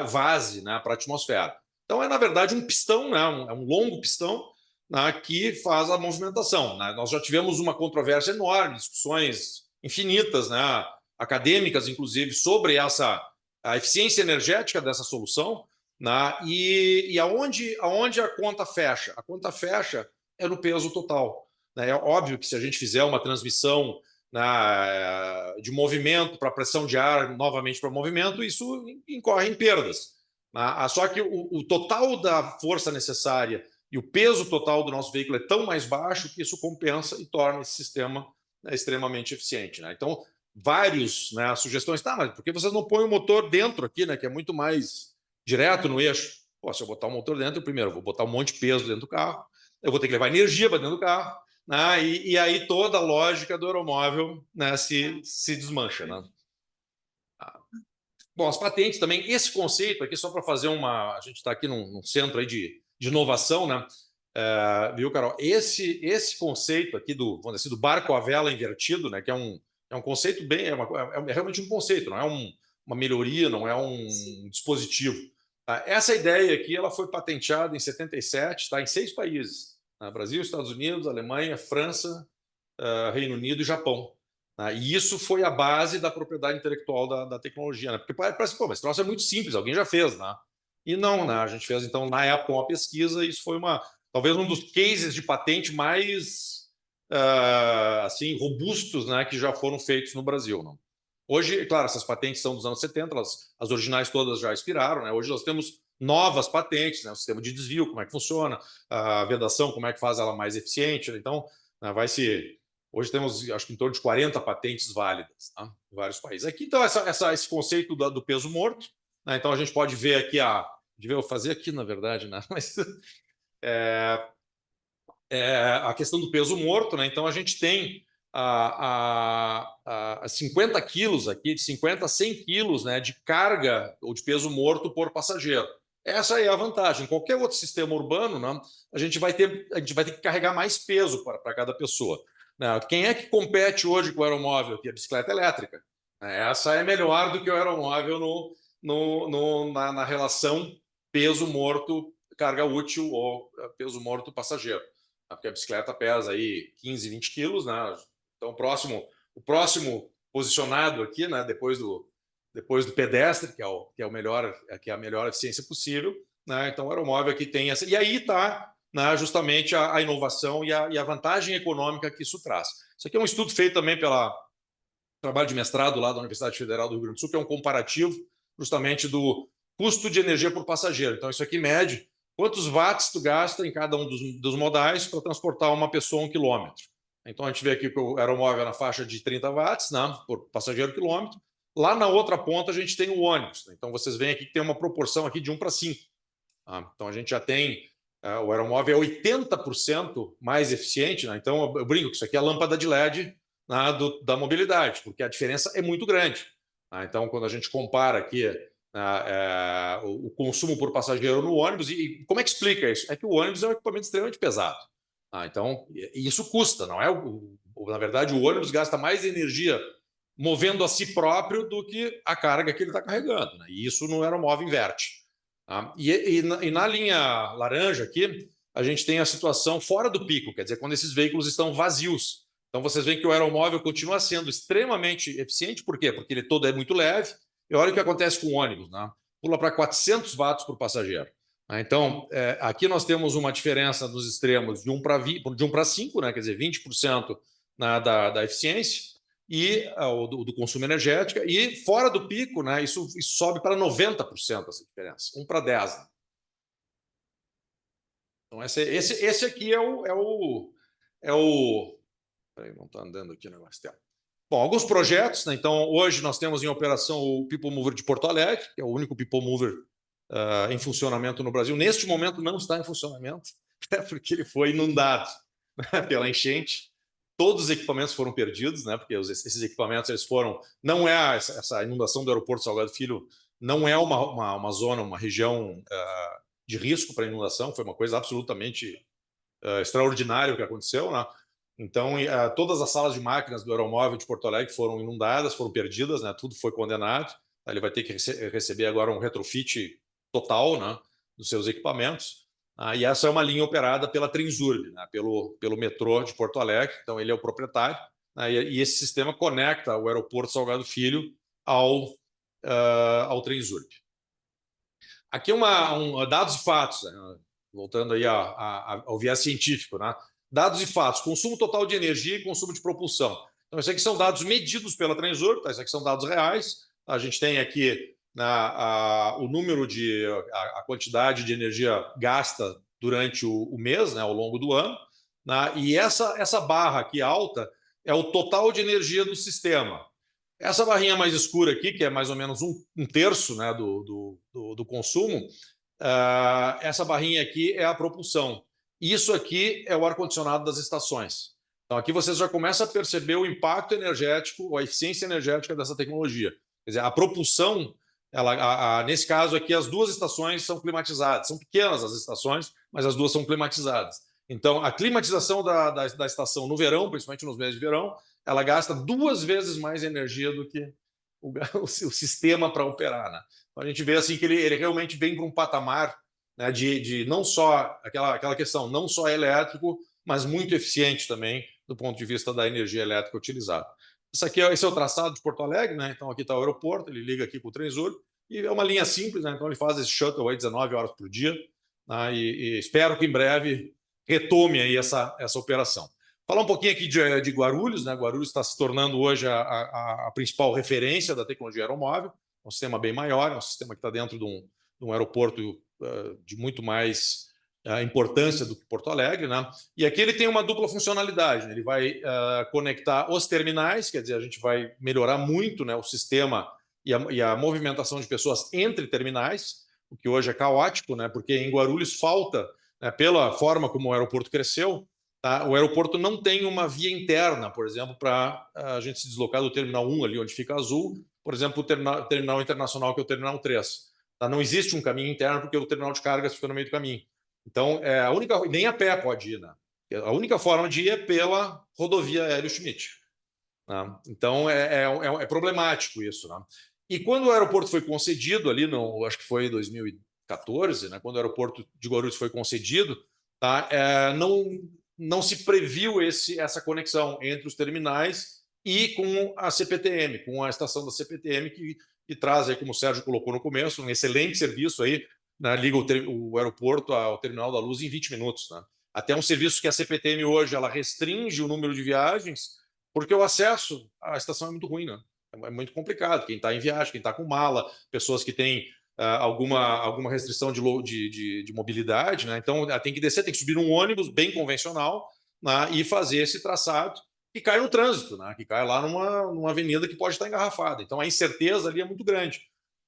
vaze, né, para a atmosfera. Então, na verdade, um pistão, né, é um longo pistão, né, que faz a movimentação. Né? Nós já tivemos uma controvérsia enorme, discussões infinitas, né, acadêmicas, inclusive, sobre a eficiência energética dessa solução, né, e aonde a conta fecha? A conta fecha é no peso total. Né? É óbvio que se a gente fizer uma transmissão, né, de movimento para pressão de ar novamente para movimento, isso incorre em perdas. Né? Só que o total da força necessária e o peso total do nosso veículo é tão mais baixo que isso compensa e torna esse sistema, né, extremamente eficiente. Né? Então, várias, né, sugestões. Tá, mas por que vocês não põem o motor dentro aqui, né, que é muito mais direto no eixo? Pô, se eu botar o motor dentro, primeiro, eu vou botar um monte de peso dentro do carro, eu vou ter que levar energia para dentro do carro, né, e aí toda a lógica do aeromóvel, né, se desmancha. Né? Bom, as patentes também, esse conceito aqui, só para fazer a gente está aqui num centro aí de inovação, né? Viu, Carol? Esse conceito aqui vamos dizer assim, do barco à vela invertido, né? Que é um conceito bem, é realmente um conceito, não é uma melhoria, não é um dispositivo. Essa ideia aqui, ela foi patenteada em 77, está em 6 países: né? Brasil, Estados Unidos, Alemanha, França, Reino Unido e Japão. E isso foi a base da propriedade intelectual da tecnologia. Né? Porque parece, pô, mas esse troço é muito simples, alguém já fez, né? E não, né? A gente fez, então, na época, uma pesquisa, e isso foi talvez um dos cases de patente mais assim, robustos, né, que já foram feitos no Brasil. Não? Hoje, claro, essas patentes são dos anos 70, as originais todas já expiraram, né? Hoje nós temos novas patentes, né? O sistema de desvio, como é que funciona, a vedação, como é que faz ela mais eficiente. Então, né, vai se Hoje temos, acho que em torno de 40 patentes válidas, tá? Em vários países. Aqui, então, esse conceito do peso morto, né? Então, a gente pode ver aqui eu fazer aqui, na verdade, né? Mas a questão do peso morto, né? Então, a gente tem 50 quilos aqui, de 50 a 100 quilos, né, de carga ou de peso morto por passageiro. Essa é a vantagem. Em qualquer outro sistema urbano, né, a gente vai ter que carregar mais peso para cada pessoa. Né? Quem é que compete hoje com o aeromóvel aqui? A bicicleta elétrica. Essa é melhor do que o aeromóvel na relação peso morto, carga útil ou peso morto passageiro. Porque a bicicleta pesa aí 15, 20 quilos, né? Então, o próximo posicionado aqui, né, depois do pedestre, que é a melhor eficiência possível, né? Então, o aeromóvel aqui tem essa. E aí está, né, justamente a inovação e a vantagem econômica que isso traz. Isso aqui é um estudo feito também pelo trabalho de mestrado lá da Universidade Federal do Rio Grande do Sul, que é um comparativo justamente do custo de energia por passageiro. Então, isso aqui mede quantos watts tu gasta em cada um dos modais para transportar uma pessoa 1 quilômetro. Então, a gente vê aqui que o aeromóvel é na faixa de 30 watts, né, por passageiro quilômetro. Lá na outra ponta, a gente tem o ônibus. Então, vocês veem aqui que tem uma proporção aqui de 1 para 5. Tá? Então, a gente já tem... o aeromóvel é 80% mais eficiente. Né? Então, eu brinco que isso aqui é a lâmpada de LED, né, da mobilidade, porque a diferença é muito grande. Tá? Então, quando a gente compara aqui o consumo por passageiro no ônibus, e como é que explica isso? É que o ônibus é um equipamento extremamente pesado. Então, isso custa, não é? Na verdade, o ônibus gasta mais energia movendo a si próprio do que a carga que ele está carregando. Né? E isso no aeromóvel inverte. Tá? E na linha laranja aqui, a gente tem a situação fora do pico, quer dizer, quando esses veículos estão vazios. Então, vocês veem que o aeromóvel continua sendo extremamente eficiente. Por quê? Porque ele todo é muito leve. E olha o que acontece com o ônibus. Né? Pula para 400 watts por passageiro. Então, aqui nós temos uma diferença nos extremos de 1 para 5, né? Quer dizer, 20% da eficiência e do consumo energético. E fora do pico, né, isso sobe para 90% essa diferença, 1 para 10. Né? Então, esse aqui é o... Peraí, não está andando aqui o negócio dela. Bom, alguns projetos, né? Então, hoje nós temos em operação o People Mover de Porto Alegre, que é o único People Mover em funcionamento no Brasil. Neste momento não está em funcionamento, porque ele foi inundado pela enchente. Todos os equipamentos foram perdidos, né? Porque esses equipamentos eles foram... Não é essa inundação do aeroporto Salgado Filho, não é uma zona, uma região de risco para inundação, foi uma coisa absolutamente extraordinária o que aconteceu, né? Então, todas as salas de máquinas do aeromóvel de Porto Alegre foram inundadas, foram perdidas, né? Tudo foi condenado. Ele vai ter que receber agora um retrofit total, né, dos seus equipamentos. E essa é uma linha operada pela Transurb, né, pelo metrô de Porto Alegre. Então, ele é o proprietário. Né, e esse sistema conecta o aeroporto Salgado Filho ao Transurb. Aqui dados e fatos, né, voltando aí ao viés científico, né? Dados e fatos, consumo total de energia e consumo de propulsão. Então, esses aqui são dados medidos pela Transurb, tá? Esses aqui são dados reais. A gente tem aqui o número a quantidade de energia gasta durante o mês, né, ao longo do ano. Né? E essa barra aqui alta é o total de energia do sistema. Essa barrinha mais escura aqui, que é mais ou menos um terço, né, do consumo, essa barrinha aqui é a propulsão. Isso aqui é o ar-condicionado das estações. Então, aqui vocês já começam a perceber o impacto energético, a eficiência energética dessa tecnologia. Quer dizer, a propulsão, nesse caso aqui, as duas estações são climatizadas. São pequenas as estações, mas as duas são climatizadas. Então, a climatização da estação no verão, principalmente nos meses de verão, ela gasta 2 vezes mais energia do que o sistema para operar. Né? Então, a gente vê assim, que ele realmente vem para um patamar, né, de não só aquela questão, não só elétrico, mas muito eficiente também do ponto de vista da energia elétrica utilizada. Esse é o traçado de Porto Alegre, né? Então aqui está o aeroporto, ele liga aqui com o Transurb, e é uma linha simples, né? Então ele faz esse shuttle aí 19 horas por dia, né? E espero que em breve retome aí essa operação. Falar um pouquinho aqui de Guarulhos, né? Guarulhos está se tornando hoje a principal referência da tecnologia aeromóvel, um sistema bem maior, é um sistema que está dentro de um aeroporto de muito mais a importância do Porto Alegre, né? E aqui ele tem uma dupla funcionalidade, né? Ele vai conectar os terminais, quer dizer, a gente vai melhorar muito, né, o sistema e a movimentação de pessoas entre terminais, o que hoje é caótico, né? Porque em Guarulhos falta, né, pela forma como o aeroporto cresceu, tá? O aeroporto não tem uma via interna, por exemplo, para a gente se deslocar do Terminal 1, ali onde fica azul, por exemplo, o terminal internacional, que é o Terminal 3. Tá? Não existe um caminho interno, porque o terminal de cargas fica no meio do caminho. Então, nem a pé pode ir, né? A única forma de ir é pela rodovia Hélio Schmidt. Né? Então, é problemático isso. Né? E quando o aeroporto foi concedido, ali, acho que foi em 2014, né? Quando o aeroporto de Guarulhos foi concedido, tá? Não se previu essa conexão entre os terminais e com a CPTM, com a estação da CPTM, que traz, aí, como o Sérgio colocou no começo, um excelente serviço aí, né, liga o aeroporto ao Terminal da Luz em 20 minutos. Né? Até um serviço que a CPTM hoje ela restringe o número de viagens, porque o acesso à estação é muito ruim, né? É muito complicado. Quem está em viagem, quem está com mala, pessoas que têm alguma restrição de mobilidade, né? Então tem que descer, tem que subir num ônibus bem convencional, né, e fazer esse traçado que cai no trânsito, né? Que cai lá numa avenida que pode estar engarrafada. Então a incerteza ali é muito grande.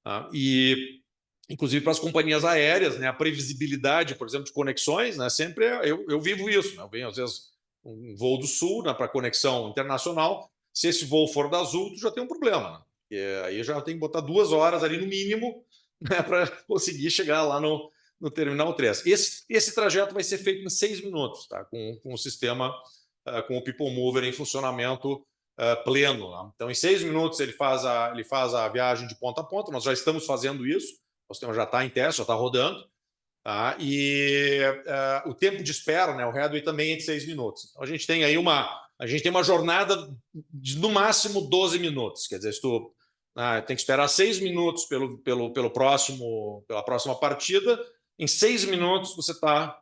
Tá? E inclusive para as companhias aéreas, né, a previsibilidade, por exemplo, de conexões, né, sempre eu vivo isso. Né? Eu venho, às vezes, um voo do Sul, né, para conexão internacional. Se esse voo for da Azul, tu já tem um problema. Né? E aí já tem que botar 2 horas ali no mínimo, né, para conseguir chegar lá no Terminal 3. Esse trajeto vai ser feito em 6 minutos, tá? Com o sistema, com o People Mover em funcionamento pleno. Né? Então, em 6 minutos, ele faz a viagem de ponta a ponta. Nós já estamos fazendo isso. O sistema já está em teste, já está rodando. Tá? E o tempo de espera, né, o headway também é de 6 minutos. Então, a gente tem aí uma jornada de, no máximo, 12 minutos. Quer dizer, se tu tem que esperar 6 minutos pela próxima partida, em 6 minutos você está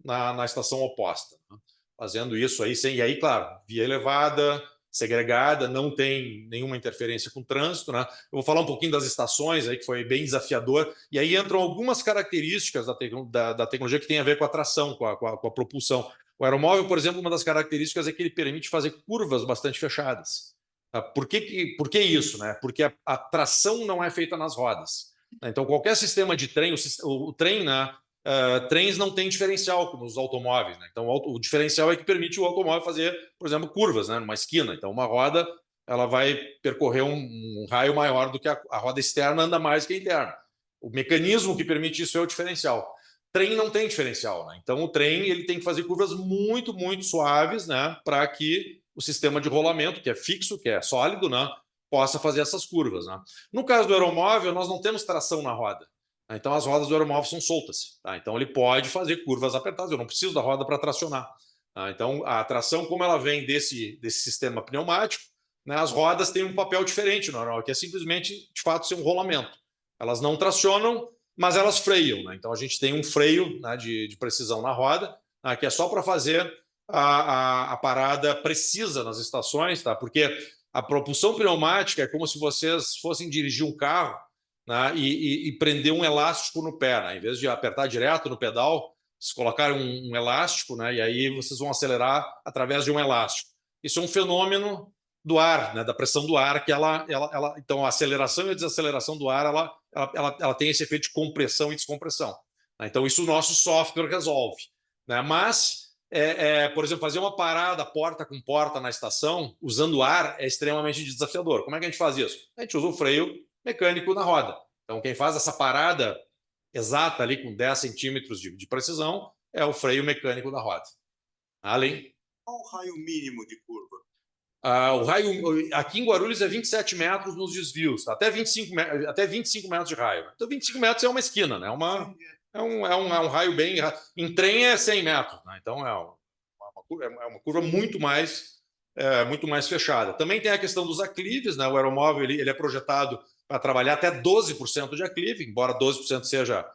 na estação oposta. Né? Fazendo isso aí, e aí, claro, via elevada, segregada, não tem nenhuma interferência com o trânsito. Né? Eu vou falar um pouquinho das estações, aí, que foi bem desafiador, e aí entram algumas características da tecnologia que tem a ver com a tração, com a propulsão. O aeromóvel, por exemplo, uma das características é que ele permite fazer curvas bastante fechadas. Por que isso? Né? Porque a tração não é feita nas rodas. Então, qualquer sistema de trem, o trem, né, trens não tem diferencial como os automóveis. Né? Então, o diferencial é que permite o automóvel fazer, por exemplo, curvas, né, numa esquina. Então, uma roda ela vai percorrer um raio maior do que a roda externa, anda mais que a interna. O mecanismo que permite isso é o diferencial. Trem não tem diferencial. Né? Então, o trem ele tem que fazer curvas muito, muito suaves, né, para que o sistema de rolamento, que é fixo, que é sólido, né, possa fazer essas curvas. Né? No caso do aeromóvel, nós não temos tração na roda. Então, as rodas do aeromóvel são soltas. Tá? Então, ele pode fazer curvas apertadas. Eu não preciso da roda para tracionar. Tá? Então, a tração, como ela vem desse sistema pneumático, né, as rodas têm um papel diferente no aeromóvel, que é simplesmente, de fato, ser um rolamento. Elas não tracionam, mas elas freiam. Né? Então, a gente tem um freio, né, de precisão na roda, né, que é só para fazer a parada precisa nas estações, tá? Porque a propulsão pneumática é como se vocês fossem dirigir um carro, né, e prender um elástico no pé. Né? Em vez de apertar direto no pedal, vocês colocarem um elástico, né, e aí vocês vão acelerar através de um elástico. Isso é um fenômeno do ar, né, da pressão do ar, que então a aceleração e a desaceleração do ar ela tem esse efeito de compressão e descompressão. Né? Então isso o nosso software resolve. Né? Mas por exemplo, fazer uma parada porta com porta na estação usando ar é extremamente desafiador. Como é que a gente faz isso? A gente usa o freio mecânico na roda. Então, quem faz essa parada exata ali com 10 centímetros de precisão é o freio mecânico da roda. Além. Qual o raio mínimo de curva? O raio aqui em Guarulhos é 27 metros nos desvios, tá? Até 25 metros de raio. Então, 25 metros é uma esquina, né? É um raio bem. Em trem é 100 metros, né? Então é uma curva muito mais fechada. Também tem a questão dos aclives, né? O aeromóvel ele é projetado para trabalhar até 12% de aclive, embora 12% seja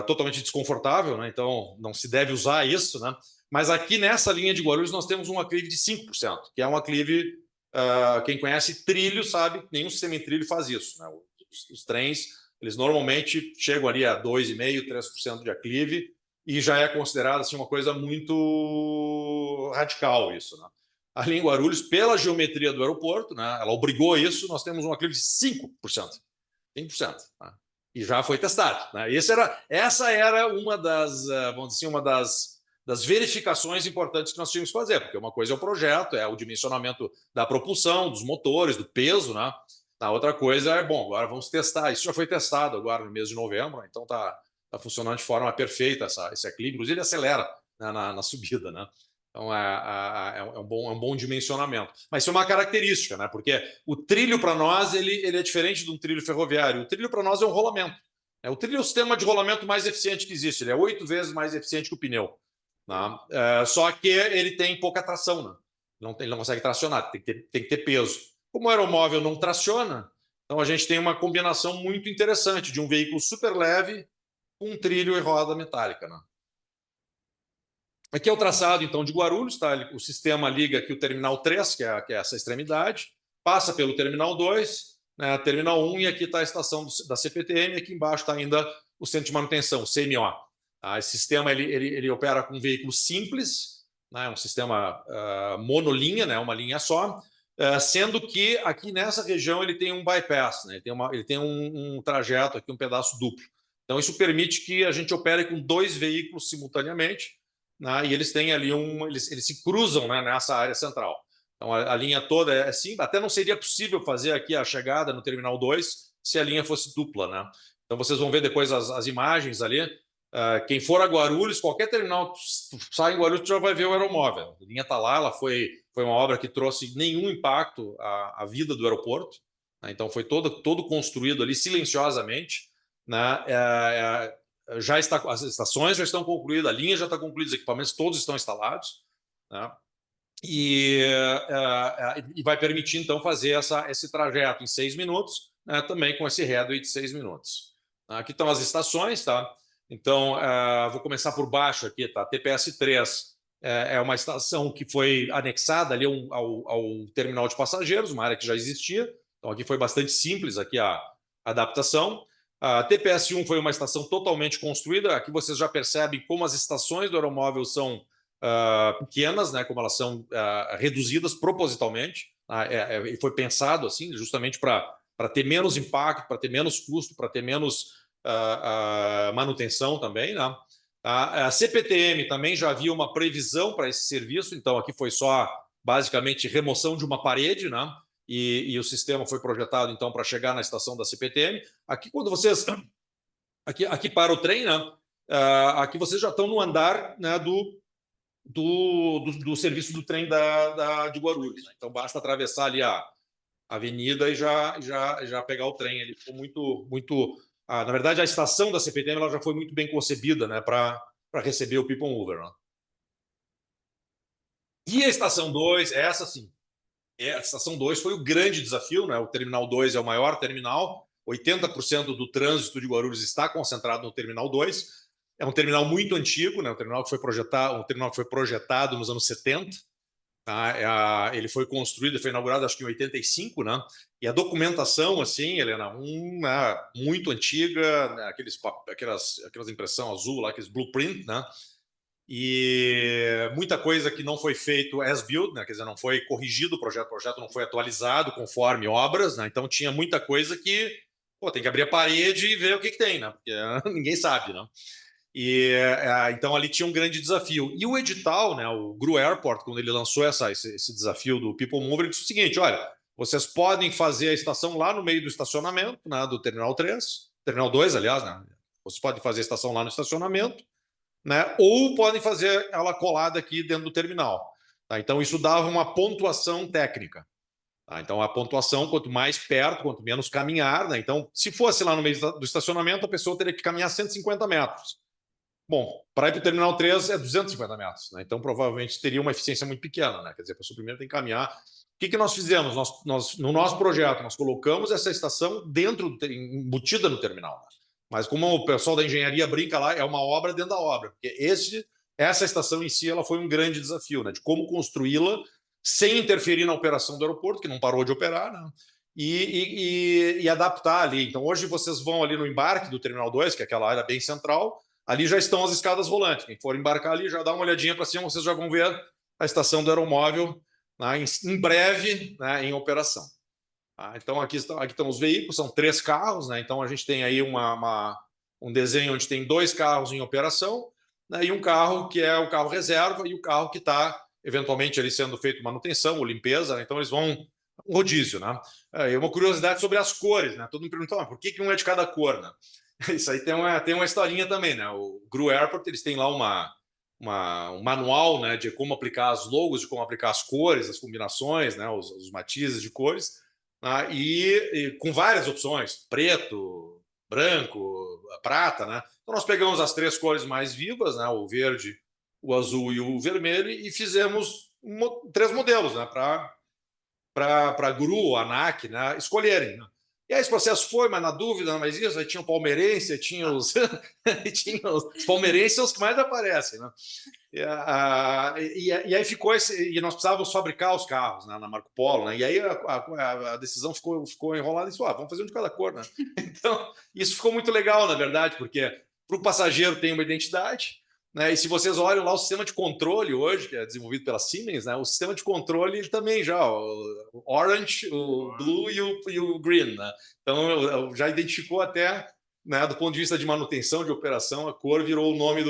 totalmente desconfortável, né? Então não se deve usar isso, né? Mas aqui nessa linha de Guarulhos nós temos um aclive de 5%, que é um aclive, quem conhece trilho sabe que nenhum sistema em trilho faz isso, né? Os trens eles normalmente chegam ali a 2,5%, 3% de aclive, e já é considerado assim, uma coisa muito radical isso, né? Ali em Guarulhos, pela geometria do aeroporto, né, ela obrigou isso, nós temos um aclive de 5%. 5%. Né? E já foi testado. Né? Essa era uma das, vamos dizer assim, uma das verificações importantes que nós tínhamos que fazer, porque uma coisa é o projeto, é o dimensionamento da propulsão, dos motores, do peso, né? A outra coisa é, bom, agora vamos testar. Isso já foi testado agora no mês de novembro, então está funcionando de forma perfeita esse aclive, inclusive acelera, né, na subida, né? Então é um bom dimensionamento. Mas isso é uma característica, né? Porque o trilho para nós ele é diferente de um trilho ferroviário. O trilho para nós é um rolamento. O trilho é o sistema de rolamento mais eficiente que existe. Ele é 8 vezes mais eficiente que o pneu. Né? Só que ele tem pouca tração. Né? Ele não consegue tracionar, tem que ter peso. Como o aeromóvel não traciona, então a gente tem uma combinação muito interessante de um veículo super leve com um trilho e roda metálica. Né? Aqui é o traçado, então, de Guarulhos. Tá? O sistema liga aqui o Terminal 3, que é essa extremidade, passa pelo Terminal 2, né, Terminal 1, e aqui está a estação da CPTM, aqui embaixo está ainda o Centro de Manutenção, o CMO. Tá? Esse sistema ele opera com um veículo simples, né, um sistema monolinha, né, uma linha só, sendo que aqui nessa região ele tem um bypass, né, ele tem um trajeto aqui, um pedaço duplo. Então isso permite que a gente opere com 2 veículos simultaneamente, né, e eles têm ali eles se cruzam, né, nessa área central. Então a linha toda é assim, até não seria possível fazer aqui a chegada no Terminal 2 se a linha fosse dupla, né? Então vocês vão ver depois as imagens ali. Quem for a Guarulhos, qualquer terminal sai em Guarulhos, já vai ver o aeromóvel. A linha está lá, ela foi uma obra que trouxe nenhum impacto à vida do aeroporto, né? Então foi todo construído ali silenciosamente, né? As estações já estão concluídas, a linha já está concluída, os equipamentos todos estão instalados, né? E vai permitir, então, fazer esse trajeto em 6 minutos, né, também com esse headway de 6 minutos. Aqui estão as estações, tá? Então, vou começar por baixo aqui, tá? TPS-3 é uma estação que foi anexada ali ao terminal de passageiros, uma área que já existia. Então, aqui foi bastante simples aqui a adaptação. A TPS-1 foi uma estação totalmente construída. Aqui vocês já percebem como as estações do aeromóvel são pequenas, né, como elas são reduzidas propositalmente. E foi pensado assim, justamente para ter menos impacto, para ter menos custo, para ter menos manutenção também. Né? A CPTM também já havia uma previsão para esse serviço, então aqui foi só basicamente remoção de uma parede, né? E o sistema foi projetado então para chegar na estação da CPTM. Aqui, quando vocês aqui para o trem, né? Aqui vocês já estão no andar, né, do serviço do trem de Guarulhos. Né? Então basta atravessar ali a avenida e já pegar o trem. Ele ficou muito na verdade, a estação da CPTM ela já foi muito bem concebida, né, para receber o People Mover. Né? E a estação 2, essa sim. A estação 2 foi o grande desafio, né? O Terminal 2 é o maior terminal, 80% do trânsito de Guarulhos está concentrado no Terminal 2. É um terminal muito antigo, né? Um terminal que foi projetado nos anos 70. Tá? Ele foi construído, foi inaugurado acho que em 85, né? E a documentação, assim, ele era muito antiga, né? aquelas impressão azul lá, aqueles blueprint, né? E muita coisa que não foi feito as built, né? Quer dizer, não foi corrigido o projeto não foi atualizado conforme obras, né? Então tinha muita coisa que tem que abrir a parede e ver o que tem, né? Porque ninguém sabe, né? E então ali tinha um grande desafio. E o edital, né, o GRU Airport, quando ele lançou esse desafio do People Mover, ele disse o seguinte: olha, vocês podem fazer a estação lá no meio do estacionamento, né, do Terminal 3, Terminal 2, aliás, né? Vocês podem fazer a estação lá no estacionamento, né, ou podem fazer ela colada aqui dentro do terminal. Tá? Então isso dava uma pontuação técnica. Tá? Então a pontuação, quanto mais perto, quanto menos caminhar, né? Então se fosse lá no meio do estacionamento, a pessoa teria que caminhar 150 metros. Bom, para ir para o Terminal 3 é 250 metros, né? Então provavelmente teria uma eficiência muito pequena, né? Quer dizer, a pessoa primeiro tem que caminhar. O que nós fizemos? No nosso projeto, nós colocamos essa estação embutida no terminal. Né? Mas como o pessoal da engenharia brinca lá, é uma obra dentro da obra. Porque essa estação em si ela foi um grande desafio, né? De como construí-la sem interferir na operação do aeroporto, que não parou de operar, né? e adaptar ali. Então, hoje vocês vão ali no embarque do Terminal 2, que é aquela área bem central, ali já estão as escadas rolantes. Quem for embarcar ali, já dá uma olhadinha para cima, vocês já vão ver a estação do aeromóvel, né, em breve, né, em operação. Então, aqui estão os veículos, são 3 carros, né? Então, a gente tem aí um desenho onde tem 2 carros em operação, né, e um carro que é o carro reserva e o carro que está, eventualmente, ali sendo feito manutenção ou limpeza, né? Então, eles vão rodízio, né? Uma curiosidade sobre as cores, né? Todo mundo perguntou, por que um é de cada cor, né? Isso aí tem uma historinha também, né? O GRU Airport, eles têm lá um manual, né, de como aplicar as logos, de como aplicar as cores, as combinações, né, os matizes de cores, né, e com várias opções, preto, branco, prata, né? Então nós pegamos as 3 cores mais vivas, né, o verde, o azul e o vermelho, e fizemos 3 modelos, né, para a GRU, a ANAC, né, escolherem, né? E aí esse processo foi, mas na dúvida, mas isso, aí tinha o palmeirense, tinha os palmeirenses são os que mais aparecem, né? E aí ficou e nós precisávamos fabricar os carros, né, na Marco Polo, né? E aí a decisão ficou enrolada e disse, vamos fazer um de cada cor, né? Então, isso ficou muito legal, na verdade, porque para o passageiro tem uma identidade, né? E se vocês olham lá o sistema de controle hoje, que é desenvolvido pela Siemens, né? O sistema de controle ele também já, o orange, o blue e o green, né? Então já identificou até, né, do ponto de vista de manutenção, de operação, a cor virou o nome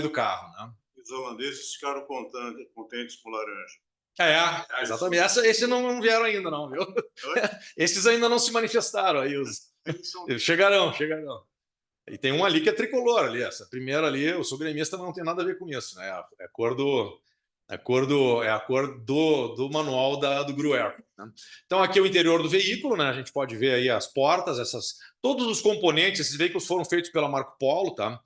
do carro, né? Os holandeses ficaram contentes com laranja. Exatamente. Esses não vieram ainda, não, viu? Esses ainda não se manifestaram aí. Chegarão. E tem um ali que é tricolor ali. Essa primeira ali, o subgremista não tem nada a ver com isso, né? É a cor do manual do GRU Airport, né? Então aqui é o interior do veículo, né? A gente pode ver aí as portas, todos os componentes. Esses veículos foram feitos pela Marco Polo, tá?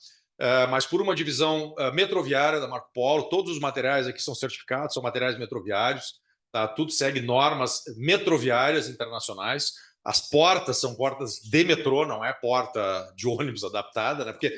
Mas por uma divisão metroviária da Marco Polo. Todos os materiais aqui são certificados, são materiais metroviários, tá? Tudo segue normas metroviárias internacionais. As portas são portas de metrô, não é porta de ônibus adaptada, né? Porque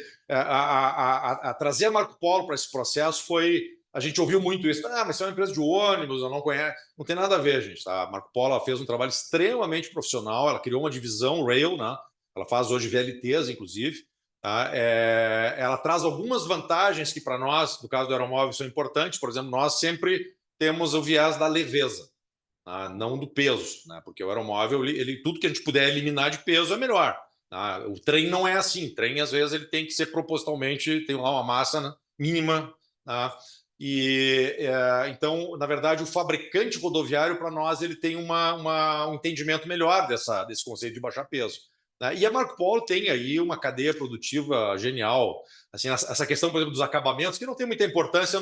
trazer a Marco Polo para esse processo foi... A gente ouviu muito isso. Mas você é uma empresa de ônibus, eu não conheço. Não tem nada a ver, gente. Tá? A Marco Polo fez um trabalho extremamente profissional, ela criou uma divisão rail, né? Ela faz hoje VLTs, inclusive. Tá? Ela traz algumas vantagens que, para nós, no caso do aeromóvel, são importantes. Por exemplo, nós sempre temos o viés da leveza, não do peso, né? Porque o aeromóvel, tudo que a gente puder eliminar de peso é melhor. Tá? O trem não é assim. O trem, às vezes, ele tem que ser propositalmente, tem lá uma massa, né, mínima. Tá? Então, na verdade, o fabricante rodoviário, para nós, ele tem um entendimento melhor desse conceito de baixar peso. Né? E a Marco Polo tem aí uma cadeia produtiva genial. Assim, essa questão, por exemplo, dos acabamentos, que não tem muita importância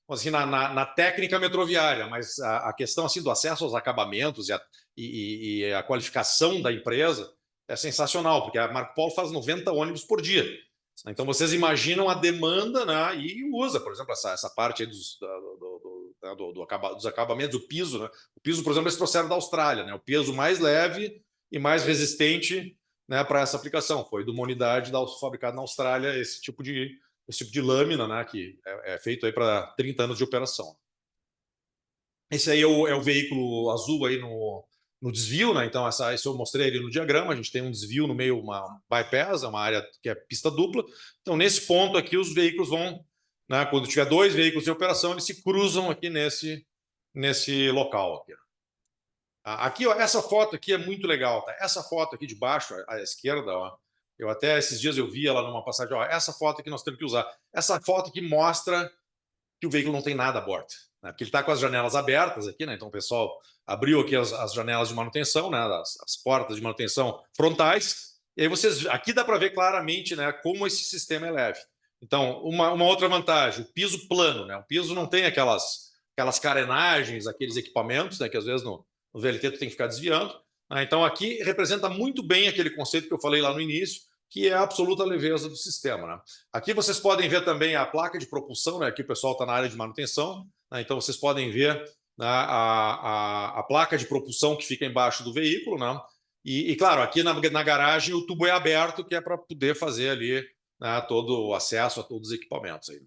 assim, na técnica metroviária, mas a questão assim, do acesso aos acabamentos e a qualificação da empresa é sensacional, porque a Marco Polo faz 90 ônibus por dia. Então, vocês imaginam a demanda, né, e usa, por exemplo, essa parte aí dos acabamentos, o piso. Né? O piso, por exemplo, eles trouxeram da Austrália, né? O peso mais leve e mais resistente, né, para essa aplicação. Foi de uma unidade fabricada na Austrália esse tipo de lâmina, né, que é feito aí para 30 anos de operação. Esse aí é o veículo azul aí no desvio, né? Então, isso eu mostrei ali no diagrama. A gente tem um desvio no meio, uma bypass, uma área que é pista dupla. Então, nesse ponto aqui, os veículos vão, né, quando tiver 2 veículos em operação, eles se cruzam aqui nesse local aqui. Aqui, ó, essa foto aqui é muito legal, tá? Essa foto aqui de baixo, à esquerda, ó, eu até esses dias eu vi ela numa passagem, ó, essa foto aqui nós temos que usar. Essa foto aqui mostra que o veículo não tem nada a bordo, né? Porque ele está com as janelas abertas aqui, né? Então o pessoal abriu aqui as janelas de manutenção, né? As portas de manutenção frontais. E aí aqui dá para ver claramente, né, como esse sistema é leve. Então, uma outra vantagem, o piso plano, né? O piso não tem aquelas carenagens, aqueles equipamentos, né, que às vezes no VLT tu tem que ficar desviando. Então aqui representa muito bem aquele conceito que eu falei lá no início, que é a absoluta leveza do sistema. Né? Aqui vocês podem ver também a placa de propulsão, né? Aqui o pessoal está na área de manutenção, né? Então vocês podem ver, né, a placa de propulsão que fica embaixo do veículo. Né? E claro, aqui na garagem o tubo é aberto, que é para poder fazer ali, né, todo o acesso a todos os equipamentos. Aí.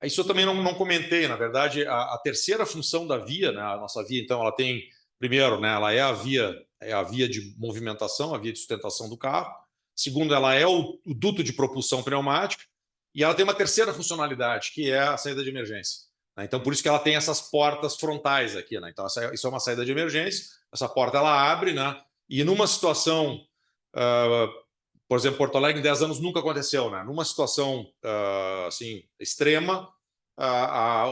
Isso eu também não comentei, na verdade, a terceira função da via, né, a nossa via, então, ela tem, primeiro, né, ela é a via de movimentação, a via de sustentação do carro. Segundo, ela é o duto de propulsão pneumática. E ela tem uma terceira funcionalidade, que é a saída de emergência. Né? Então, por isso que ela tem essas portas frontais aqui. Né? Então, isso é uma saída de emergência. Essa porta ela abre, né? E numa situação, por exemplo, Porto Alegre em 10 anos nunca aconteceu. Né? Numa situação assim, extrema,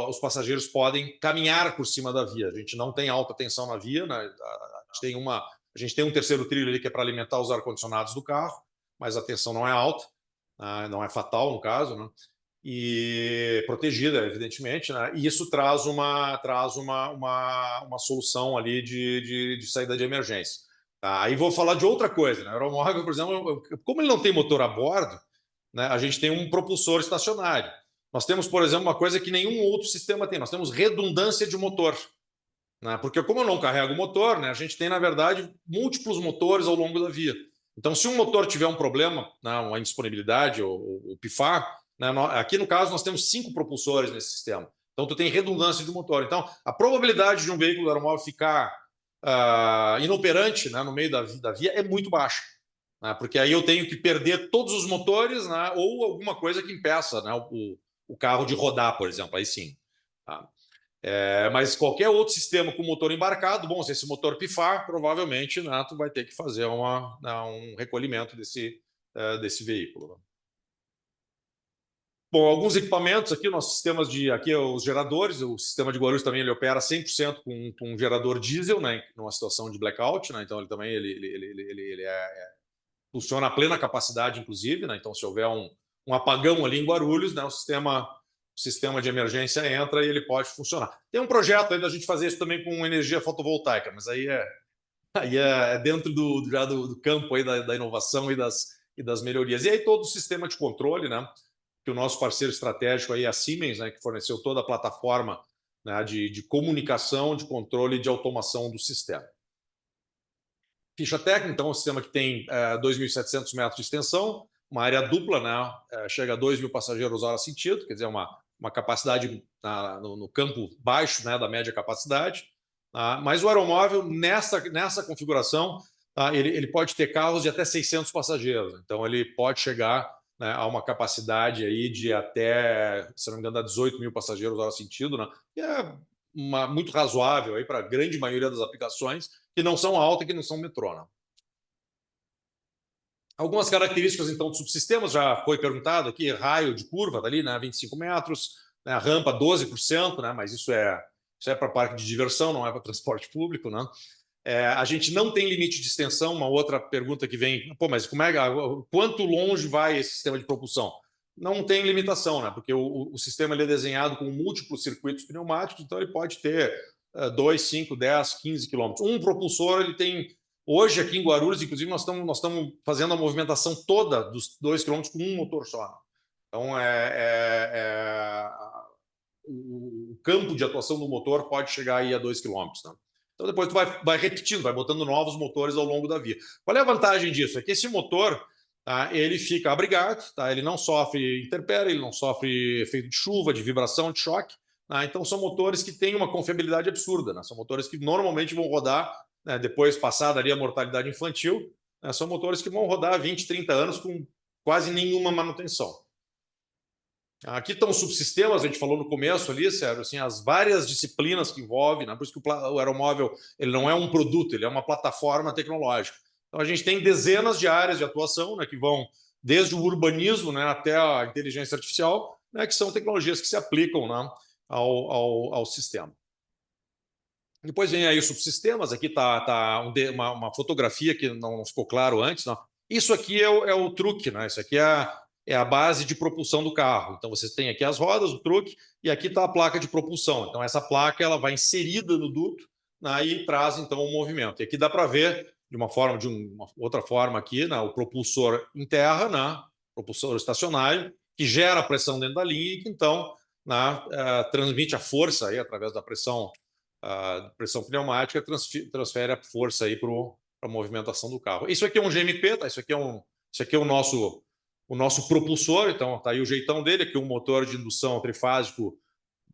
os passageiros podem caminhar por cima da via. A gente não tem alta tensão na via. Né? A gente tem um terceiro trilho ali que é para alimentar os ar-condicionados do carro, mas a tensão não é alta. Não é fatal no caso, né? E protegida, evidentemente, né? E isso traz uma solução ali de saída de emergência. Tá? Aí vou falar de outra coisa, né? O aeromóvel, por exemplo, como ele não tem motor a bordo, né, a gente tem um propulsor estacionário. Nós temos, por exemplo, uma coisa que nenhum outro sistema tem, nós temos redundância de motor. Né? Porque como eu não carrego o motor, né, a gente tem, na verdade, múltiplos motores ao longo da via. Então, se um motor tiver um problema, né, uma indisponibilidade ou pifar, né, aqui no caso nós temos 5 propulsores nesse sistema. Então, tu tem redundância de motor. Então, a probabilidade de um veículo aeromóvel ficar inoperante, né, no meio da via é muito baixa. Né, porque aí eu tenho que perder todos os motores, né, ou alguma coisa que impeça, né, o carro de rodar, por exemplo. Aí sim. Tá? Mas qualquer outro sistema com motor embarcado, bom, se esse motor pifar, provavelmente, né, tu vai ter que fazer um recolhimento desse veículo. Né? Bom, alguns equipamentos aqui, nossos sistemas aqui os geradores, o sistema de Guarulhos também ele opera 100% com um gerador diesel, né, numa situação de blackout, né, então ele também funciona a plena capacidade, inclusive, né, então se houver um apagão ali em Guarulhos, né, o sistema de emergência entra e ele pode funcionar. Tem um projeto aí da gente fazer isso também com energia fotovoltaica, mas aí é dentro do campo aí da inovação e das melhorias. E aí todo o sistema de controle, né, que o nosso parceiro estratégico aí é a Siemens, né, que forneceu toda a plataforma, né, de comunicação, de controle e de automação do sistema. Ficha técnica, então, é um sistema que tem 2.700 metros de extensão, uma área dupla, né, chega a 2.000 passageiros hora sentido, quer dizer, uma capacidade no campo baixo, né, da média capacidade. Mas o aeromóvel, nessa configuração, ele pode ter carros de até 600 passageiros. Então, ele pode chegar, né, a uma capacidade aí de até, se não me engano, 18.000 passageiros hora sentido, né, que é muito razoável para a grande maioria das aplicações, que não são alta e que não são metrô. Né? Algumas características, então, dos subsistemas, já foi perguntado aqui, raio de curva, dali, né, 25 metros, né, rampa 12%, né, mas isso é para parque de diversão, não é para transporte público. Né? A gente não tem limite de extensão, uma outra pergunta que vem, mas quanto longe vai esse sistema de propulsão? Não tem limitação, né, porque o sistema ele é desenhado com múltiplos circuitos pneumáticos, então ele pode ter 2, 5, 10, 15 quilômetros. Um propulsor, ele tem... Hoje, aqui em Guarulhos, inclusive, nós estamos fazendo a movimentação toda dos 2 quilômetros com um motor só. Então, o campo de atuação do motor pode chegar aí a 2 quilômetros. Né? Então, depois tu vai repetindo, vai botando novos motores ao longo da via. Qual é a vantagem disso? É que esse motor, tá, ele fica abrigado, tá? Ele não sofre intempérie, ele não sofre efeito de chuva, de vibração, de choque. Tá? Então, são motores que têm uma confiabilidade absurda. Né? São motores que normalmente vão rodar, né, depois passada ali a mortalidade infantil, né, são motores que vão rodar 20, 30 anos com quase nenhuma manutenção. Aqui estão os subsistemas, a gente falou no começo ali, Sérgio, assim, as várias disciplinas que envolve, né, por isso que o aeromóvel ele não é um produto, ele é uma plataforma tecnológica. Então a gente tem dezenas de áreas de atuação, né, que vão desde o urbanismo, né, até a inteligência artificial, né, que são tecnologias que se aplicam, né, ao sistema. Depois vem aí os subsistemas, aqui está uma fotografia que não ficou claro antes. Não. Isso aqui é o truque, né? Isso aqui é a base de propulsão do carro. Então, você tem aqui as rodas, o truque, e aqui está a placa de propulsão. Então, essa placa ela vai inserida no duto, né, e traz, então, o movimento. E aqui dá para ver, de uma outra forma aqui, né, o propulsor em terra, né, propulsor estacionário, que gera pressão dentro da linha e que, então, né, transmite a força aí, através da pressão pneumática, transfere a força para a movimentação do carro. Isso aqui é um GMP, tá? Isso aqui é o nosso o nosso propulsor, então está aí o jeitão dele, aqui um motor de indução trifásico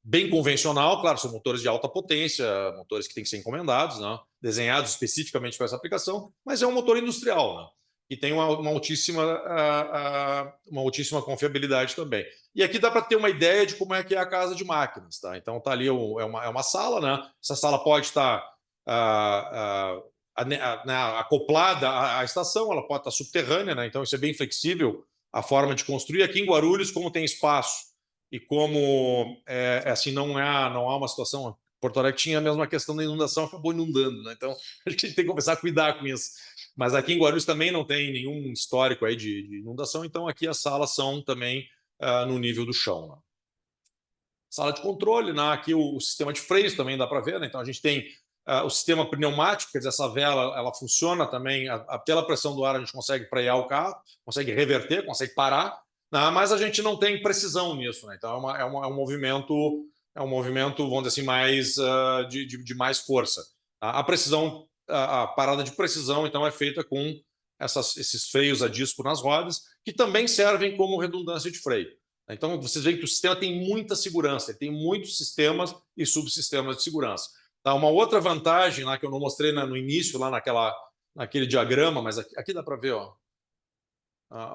bem convencional, claro, são motores de alta potência, motores que têm que ser encomendados, né? Desenhados especificamente para essa aplicação, mas é um motor industrial, né? E tem uma altíssima confiabilidade também. E aqui dá para ter uma ideia de como é que é a casa de máquinas, tá? Então tá ali, é uma sala, né? Essa sala pode estar acoplada à estação, ela pode estar subterrânea, né? Então isso é bem flexível a forma de construir. Aqui em Guarulhos, como tem espaço e como assim não há uma situação. Porto Alegre tinha a mesma questão da inundação, acabou inundando, né? Então acho que a gente tem que começar a cuidar com isso. Mas aqui em Guarulhos também não tem nenhum histórico aí de inundação, então aqui as salas são também no nível do chão. Né? Sala de controle, né? Aqui o sistema de freios também dá para ver, né? Então a gente tem o sistema pneumático, quer dizer, essa vela ela funciona também, pela pressão do ar a gente consegue frear o carro, consegue reverter, consegue parar, né? Mas a gente não tem precisão nisso, né? Então é um movimento, vamos dizer assim, mais de mais força. A precisão, a parada de precisão, então, é feita com esses freios a disco nas rodas, que também servem como redundância de freio. Então, vocês veem que o sistema tem muita segurança, ele tem muitos sistemas e subsistemas de segurança. Tá? Uma outra vantagem lá que eu não mostrei no início, lá naquele diagrama, mas aqui dá para ver, ó,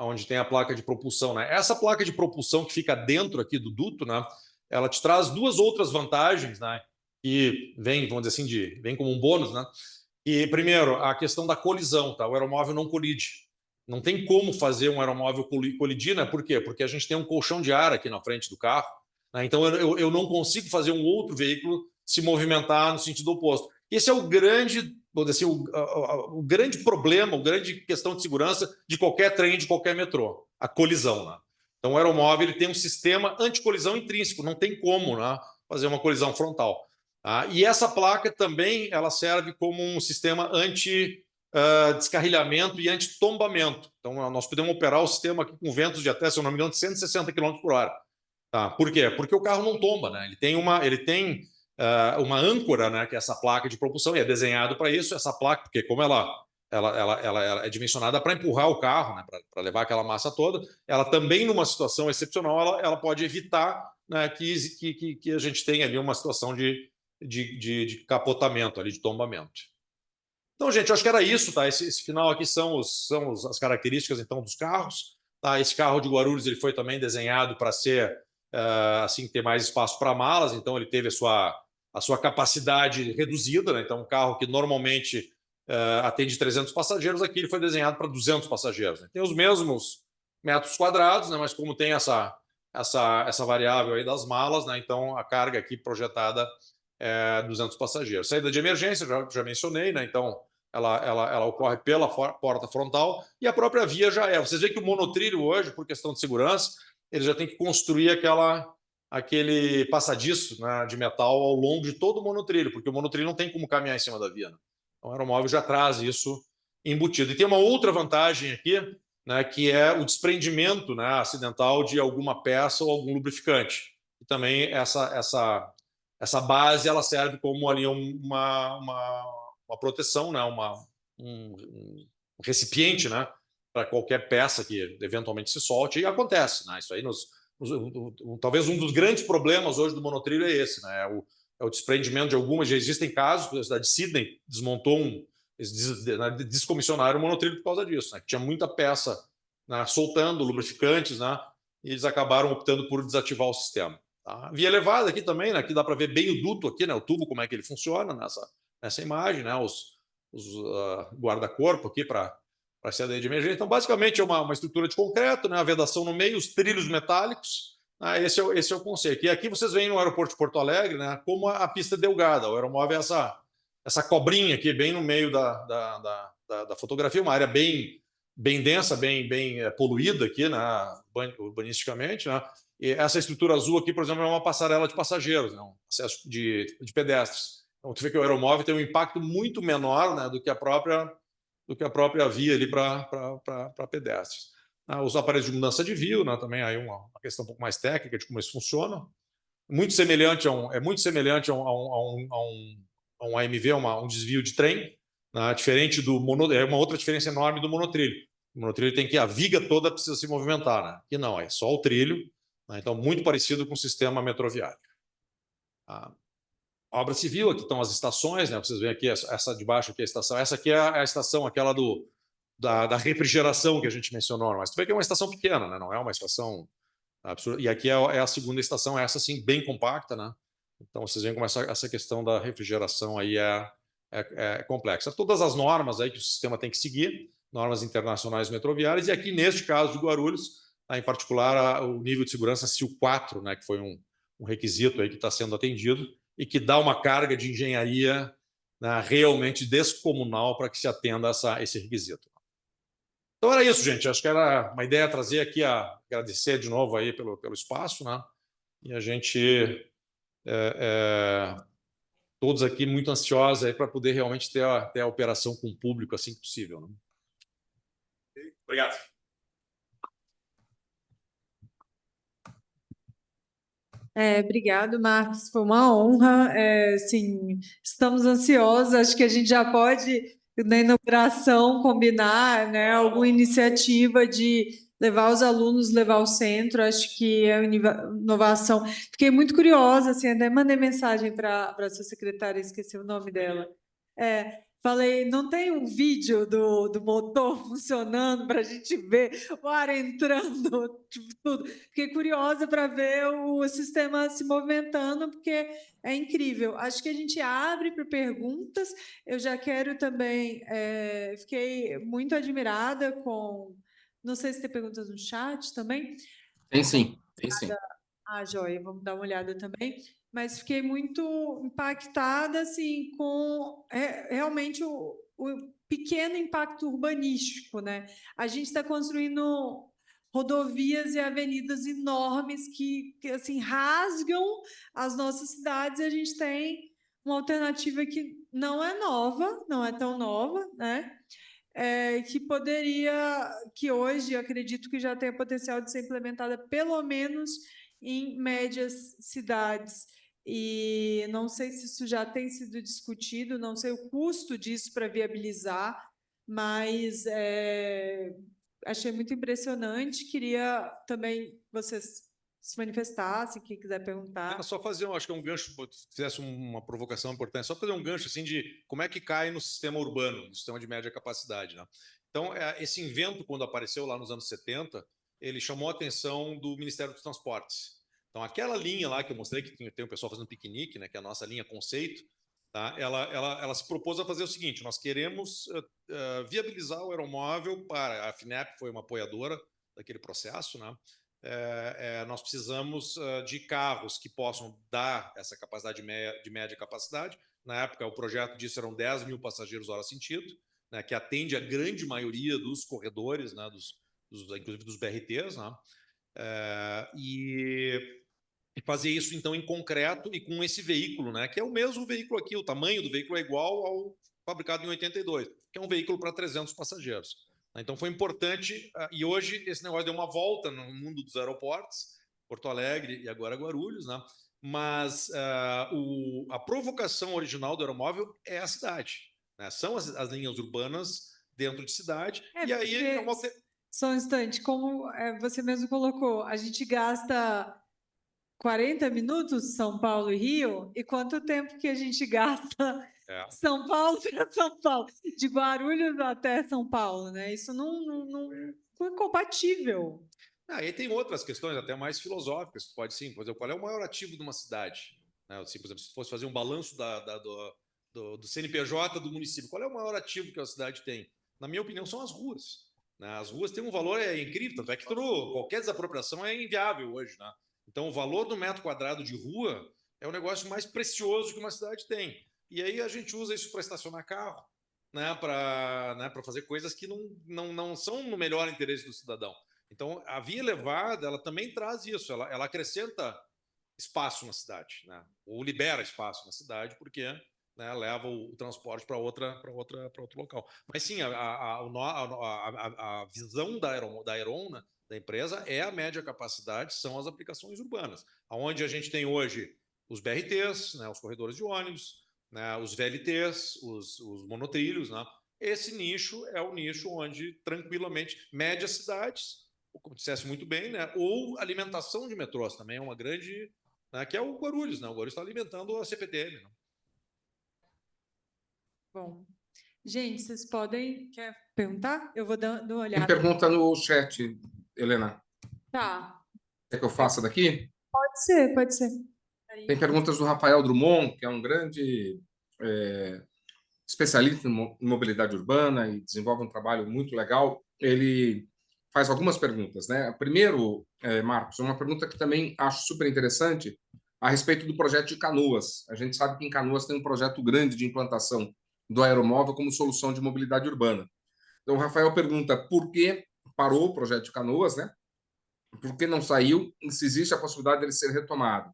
onde tem a placa de propulsão. Né? Essa placa de propulsão que fica dentro aqui do duto, né, ela te traz duas outras vantagens, né, que vem, vamos dizer assim, vem como um bônus. Né? E, primeiro, a questão da colisão. Tá? O aeromóvel não colide. Não tem como fazer um aeromóvel colidir, né? Por quê? Porque a gente tem um colchão de ar aqui na frente do carro, né? Então eu não consigo fazer um outro veículo se movimentar no sentido oposto. Esse é o grande, vamos dizer assim, o grande problema, a grande questão de segurança de qualquer trem, de qualquer metrô, a colisão. Né? Então o aeromóvel ele tem um sistema anticolisão intrínseco, não tem como, né, fazer uma colisão frontal. Tá? E essa placa também ela serve como um sistema descarrilhamento e antitombamento. Então, nós podemos operar o sistema aqui com ventos de até, se eu não me engano, de 160 km por hora. Tá? Por quê? Porque o carro não tomba, né? Ele tem uma âncora, né, que é essa placa de propulsão, e é desenhado para isso, essa placa, porque como ela é dimensionada para empurrar o carro, né, para levar aquela massa toda, ela também, numa situação excepcional, ela pode evitar, né, que a gente tenha ali uma situação de capotamento, ali, de tombamento. Então, gente, eu acho que era isso, tá? Esse final aqui são as características, então, dos carros. Tá? Esse carro de Guarulhos ele foi também desenhado para ser, assim, ter mais espaço para malas, então ele teve a sua capacidade reduzida, né? Então, um carro que normalmente atende 300 passageiros, aqui ele foi desenhado para 200 passageiros. Né? Tem os mesmos metros quadrados, né? Mas como tem essa variável aí das malas, né? Então a carga aqui projetada é 200 passageiros. Saída de emergência, já mencionei, né? Então ela ocorre pela porta frontal e a própria via já é. Vocês veem que o monotrilho hoje, por questão de segurança, ele já tem que construir aquele passadiço, né, de metal ao longo de todo o monotrilho, porque o monotrilho não tem como caminhar em cima da via. Né? Então o aeromóvel já traz isso embutido. E tem uma outra vantagem aqui, né, que é o desprendimento, né, acidental de alguma peça ou algum lubrificante. E também essa base ela serve como ali uma proteção, né, um recipiente, né, para qualquer peça que eventualmente se solte, e acontece. Né, isso aí talvez um dos grandes problemas hoje do monotrilho é esse, né, é o desprendimento de algumas. Já existem casos, a cidade de Sydney desmontou descomissionaram o monotrilho por causa disso, né, que tinha muita peça, né, soltando lubrificantes, né, e eles acabaram optando por desativar o sistema. Tá? Via elevada aqui também, né, aqui dá para ver bem o duto aqui, né, o tubo, como é que ele funciona nessa imagem, né, os guarda-corpo aqui para saída de emergência. Então, basicamente, é uma estrutura de concreto, né, a vedação no meio, os trilhos metálicos. Né, esse é o conceito. E aqui vocês veem no aeroporto de Porto Alegre, né, como a pista é delgada. O aeromóvel é essa cobrinha aqui, bem no meio da fotografia, uma área bem densa, bem poluída aqui, né, urbanisticamente. Né, e essa estrutura azul aqui, por exemplo, é uma passarela de passageiros, né, um acesso de pedestres. Então, tu vê que o aeromóvel tem um impacto muito menor, né, do que a própria via ali para pedestres. Os aparelhos de mudança de vio, né, também aí uma questão um pouco mais técnica de como isso funciona. Muito semelhante a um AMV, um desvio de trem, né, diferente do monotrilho. É uma outra diferença enorme do monotrilho. O monotrilho tem que a viga toda precisa se movimentar, né? Aqui não, é só o trilho, né? Então muito parecido com o sistema metroviário. A obra civil, aqui estão as estações, né? Vocês veem aqui essa de baixo aqui é a estação, essa aqui é a estação, aquela da refrigeração que a gente mencionou, mas tu vê que é uma estação pequena, né? Não é uma estação absurda. E aqui é a segunda estação, essa sim bem compacta, né? Então vocês veem como essa questão da refrigeração aí é complexa. Todas as normas aí que o sistema tem que seguir, normas internacionais metroviárias, e aqui neste caso de Guarulhos, em particular o nível de segurança CIL 4, né? Que foi um requisito aí que está sendo atendido e que dá uma carga de engenharia, né, realmente descomunal para que se atenda a esse requisito. Então era isso, gente. Acho que era uma ideia trazer aqui, agradecer de novo aí pelo espaço, né? E a gente todos aqui muito ansiosos aí para poder realmente ter a operação com o público assim que possível, né? Obrigado. Obrigado, Marcos. Foi uma honra. Sim, estamos ansiosos. Acho que a gente já pode, na inauguração, combinar, né, alguma iniciativa de levar os alunos, levar ao centro. Acho que é inovação. Fiquei muito curiosa, assim, até mandei mensagem para a sua secretária, esqueci o nome dela. Falei, não tem um vídeo do motor funcionando para a gente ver o ar entrando, tipo, tudo. Fiquei curiosa para ver o sistema se movimentando, porque é incrível. Acho que a gente abre para perguntas. Eu já quero também. Fiquei muito admirada com. Não sei se tem perguntas no chat também. Tem sim, tem sim. Joia, vamos dar uma olhada também. Mas fiquei muito impactada assim, com realmente o pequeno impacto urbanístico, né? A gente está construindo rodovias e avenidas enormes que assim, rasgam as nossas cidades, e a gente tem uma alternativa que não é nova, não é tão nova, né? Que hoje eu acredito que já tem o potencial de ser implementada pelo menos em médias cidades. E não sei se isso já tem sido discutido, não sei o custo disso para viabilizar, mas achei muito impressionante. Queria também que vocês se manifestassem, quem quiser perguntar. Era só fazer, acho que é um gancho, se fizesse uma provocação importante, só fazer um gancho assim de como é que cai no sistema urbano, no sistema de média capacidade, né? Então, esse invento, quando apareceu lá nos anos 70, ele chamou a atenção do Ministério dos Transportes. Então, aquela linha lá que eu mostrei, que tem o pessoal fazendo piquenique, né, que é a nossa linha conceito, tá? Ela se propôs a fazer o seguinte: nós queremos viabilizar o aeromóvel para a FINEP, foi uma apoiadora daquele processo, né? Nós precisamos de carros que possam dar essa capacidade de média capacidade. Na época, o projeto disso eram 10 mil passageiros hora sentido, né, que atende a grande maioria dos corredores, né, inclusive dos BRTs, né, e fazer isso, então, em concreto e com esse veículo, né, que é o mesmo veículo aqui, o tamanho do veículo é igual ao fabricado em 82, que é um veículo para 300 passageiros. Então, foi importante, e hoje esse negócio deu uma volta no mundo dos aeroportos, Porto Alegre e agora Guarulhos, né? Mas a provocação original do aeromóvel é a cidade, né? São as linhas urbanas dentro de cidade, e aí é uma... Só um instante, como você mesmo colocou, a gente gasta 40 minutos São Paulo e Rio, e quanto tempo que a gente gasta São Paulo para São Paulo, de Guarulhos até São Paulo, né? Isso não é compatível. E tem outras questões até mais filosóficas, pode sim, por exemplo, qual é o maior ativo de uma cidade? Assim, por exemplo, se fosse fazer um balanço do CNPJ do município, qual é o maior ativo que a cidade tem? Na minha opinião, são as ruas. As ruas têm um valor incrível, tanto é que qualquer desapropriação é inviável hoje, né? Então, o valor do metro quadrado de rua é o negócio mais precioso que uma cidade tem. E aí a gente usa isso para estacionar carro, né, para fazer coisas que não são no melhor interesse do cidadão. Então, a via elevada, ela também traz isso, ela acrescenta espaço na cidade, né? Ou libera espaço na cidade, porque, né, leva o transporte para outro local. Mas sim, a visão da Aeron, né, da empresa, é a média capacidade, são as aplicações urbanas, onde a gente tem hoje os BRTs, né, os corredores de ônibus, né, os VLTs, os monotrilhos, né, esse nicho é o nicho onde tranquilamente médias cidades, como dissesse muito bem, né? Ou alimentação de metrôs também é uma grande, né? Que é o Guarulhos, né? O Guarulhos está alimentando a CPTM, né? Bom, gente, vocês podem... Quer perguntar? Eu vou dando uma Tem olhada. pergunta no chat, Helena. Tá, Quer que eu faça daqui? pode ser, pode ser. Tem perguntas do Rafael Drummond, que é um grande especialista em mobilidade urbana e desenvolve um trabalho muito legal. Ele faz algumas perguntas, né? Primeiro, Marcos, uma pergunta que também acho super interessante a respeito do projeto de Canoas. A gente sabe que em Canoas tem um projeto grande de implantação do aeromóvel como solução de mobilidade urbana. Então, o Rafael pergunta por que parou o projeto de Canoas, né? Por que não saiu e se existe a possibilidade dele ser retomado.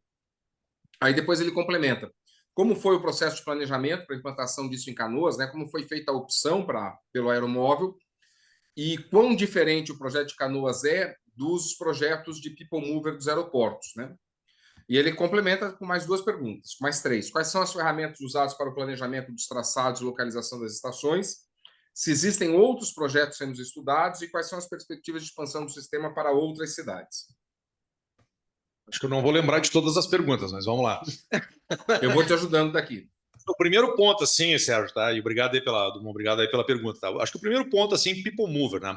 Aí depois ele complementa. Como foi o processo de planejamento para a implantação disso em Canoas, né? Como foi feita a opção pelo aeromóvel e quão diferente o projeto de Canoas é dos projetos de People Mover dos aeroportos, né? E ele complementa com mais duas perguntas, mais três. Quais são as ferramentas usadas para o planejamento dos traçados e localização das estações? Se existem outros projetos sendo estudados e quais são as perspectivas de expansão do sistema para outras cidades? Acho que eu não vou lembrar de todas as perguntas, mas vamos lá. Eu vou te ajudando daqui. O primeiro ponto, assim, Sérgio, tá? E obrigado aí pela pergunta, tá? Acho que o primeiro ponto, assim, People Mover, né?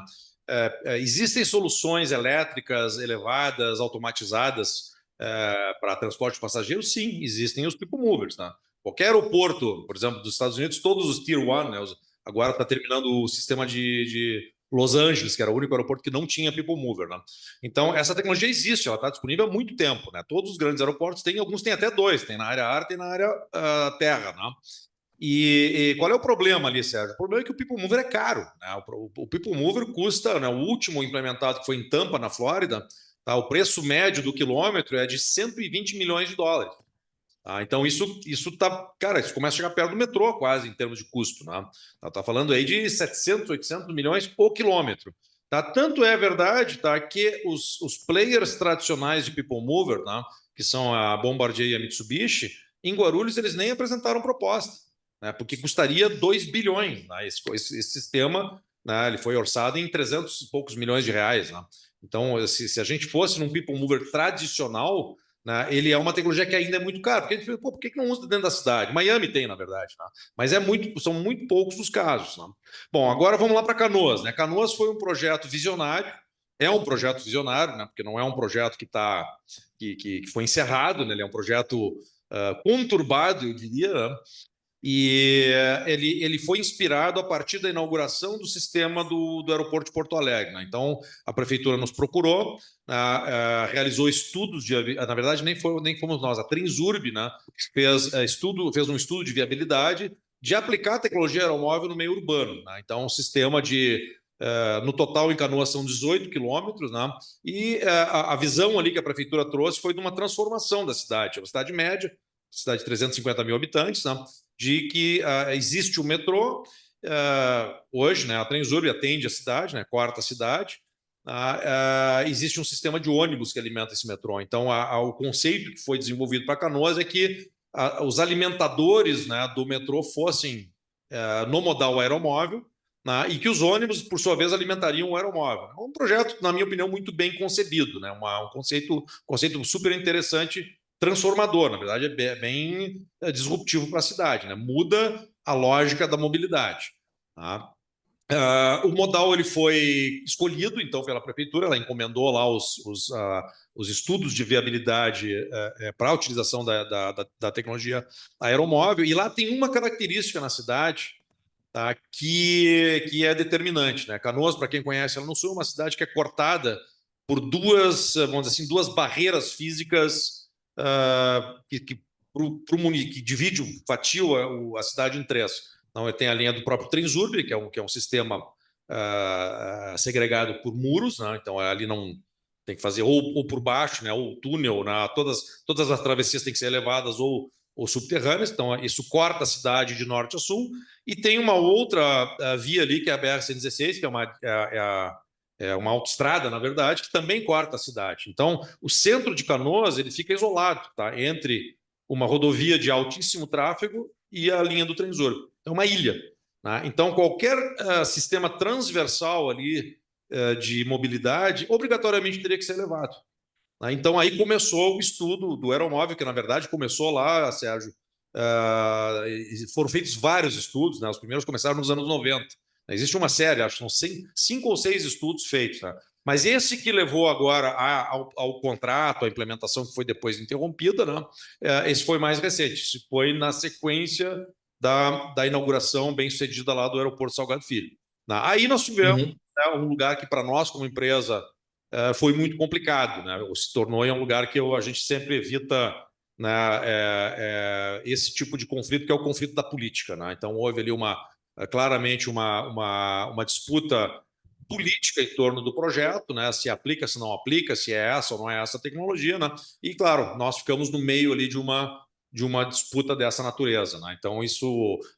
Existem soluções elétricas elevadas, automatizadas para transporte de passageiros? Sim, existem os People Movers, tá? Qualquer aeroporto, por exemplo, dos Estados Unidos, todos os Tier 1, né? Agora está terminando o sistema de Los Angeles, que era o único aeroporto que não tinha People Mover, né? Então, essa tecnologia existe, ela está disponível há muito tempo, né? Todos os grandes aeroportos têm, alguns têm até dois, tem na área ar, tem na área terra, né? E qual é o problema ali, Sérgio? O problema é que o People Mover é caro, né? O People Mover custa, né? O último implementado que foi em Tampa, na Flórida, tá? O preço médio do quilômetro é de 120 milhões de dólares. Tá? Então, isso tá, cara, isso começa a chegar perto do metrô, quase, em termos de custo, né? Tá falando aí de 700, 800 milhões o quilômetro. Tá? Tanto é verdade, tá, que os players tradicionais de People Mover, tá, que são a Bombardier e a Mitsubishi, em Guarulhos eles nem apresentaram proposta, né, porque custaria 2 bilhões. Né, esse sistema, né, ele foi orçado em 300 e poucos milhões de reais. Né? Então, se a gente fosse num People Mover tradicional, né, ele é uma tecnologia que ainda é muito cara. Porque a gente pensa, por que não usa dentro da cidade? Miami tem, na verdade. Né? Mas são muito poucos os casos. Né? Bom, agora vamos lá para Canoas. Né? Canoas foi um projeto visionário. É um projeto visionário, né? Porque não é um projeto que foi encerrado. Né? Ele é um projeto conturbado, eu diria. Né? E ele foi inspirado a partir da inauguração do sistema do aeroporto de Porto Alegre. Né? Então, a prefeitura nos procurou, realizou estudos na verdade, nem fomos nós, a Transurb, né, fez um estudo de viabilidade de aplicar a tecnologia aeromóvel no meio urbano. Né? Então, um sistema no total, em Canoas são 18 quilômetros, né? E a visão ali que a prefeitura trouxe foi de uma transformação da cidade. É uma cidade média, cidade de 350 mil habitantes, né? De que existe o metrô, hoje, né, a Transurb atende a cidade, né, quarta cidade, existe um sistema de ônibus que alimenta esse metrô. Então, o conceito que foi desenvolvido para Canoas é que os alimentadores, né, do metrô fossem no modal aeromóvel, né, e que os ônibus, por sua vez, alimentariam o aeromóvel. É um projeto, na minha opinião, muito bem concebido, né, um conceito super interessante, transformador, na verdade, é bem disruptivo para a cidade, né? Muda a lógica da mobilidade. Tá? O modal ele foi escolhido, então, pela prefeitura, ela encomendou lá os estudos de viabilidade para a utilização da tecnologia aeromóvel, e lá tem uma característica na cidade, tá, que é determinante. Né? Canoas, para quem conhece, ela não é uma cidade que é cortada por vamos dizer assim, duas barreiras físicas que divide, fatia a cidade em três. Então, tem a linha do próprio Transurb, que é um sistema segregado por muros, né? Então ali não tem que fazer ou por baixo, né? Ou túnel, né? Todas as travessias têm que ser elevadas ou subterrâneas, então isso corta a cidade de norte a sul, e tem uma outra via ali, que é a BR-116, que é uma autoestrada, na verdade, que também corta a cidade. Então, o centro de Canoas ele fica isolado, tá? Entre uma rodovia de altíssimo tráfego e a linha do Transurb. É uma ilha. né? Então, qualquer sistema transversal ali de mobilidade, obrigatoriamente teria que ser elevado. Né? Então, aí começou o estudo do aeromóvel, que na verdade começou lá, Sérgio, foram feitos vários estudos, né? Os primeiros começaram nos anos 90. Existe uma série, acho que são 5 ou 6 estudos feitos. Né? Mas esse que levou agora ao contrato, à implementação que foi depois interrompida, né? Esse foi mais recente. Esse foi na sequência da inauguração bem-sucedida lá do aeroporto Salgado Filho. Né? Aí nós tivemos um lugar que para nós, como empresa, foi muito complicado. Né? Se tornou um lugar que a gente sempre evita, né, esse tipo de conflito, que é o conflito da política. Né? Então, houve ali claramente uma disputa política em torno do projeto, né? Se aplica, se não aplica, se é essa ou não é essa tecnologia. Né? E, claro, nós ficamos no meio ali de uma disputa dessa natureza. Né? Então,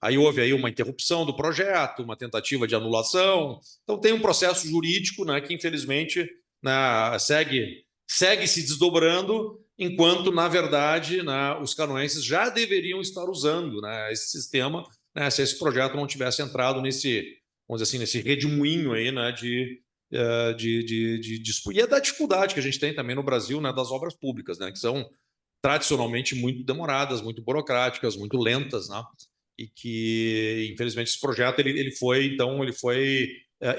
aí houve aí uma interrupção do projeto, uma tentativa de anulação. Então, tem um processo jurídico, né, que, infelizmente, né, segue se desdobrando, enquanto, na verdade, né, os canoenses já deveriam estar usando, né, esse sistema, né, se esse projeto não tivesse entrado nesse, vamos dizer assim, nesse redemoinho aí, né, e é da dificuldade que a gente tem também no Brasil, né, das obras públicas, né, que são tradicionalmente muito demoradas, muito burocráticas, muito lentas, né, e que, infelizmente, esse projeto ele foi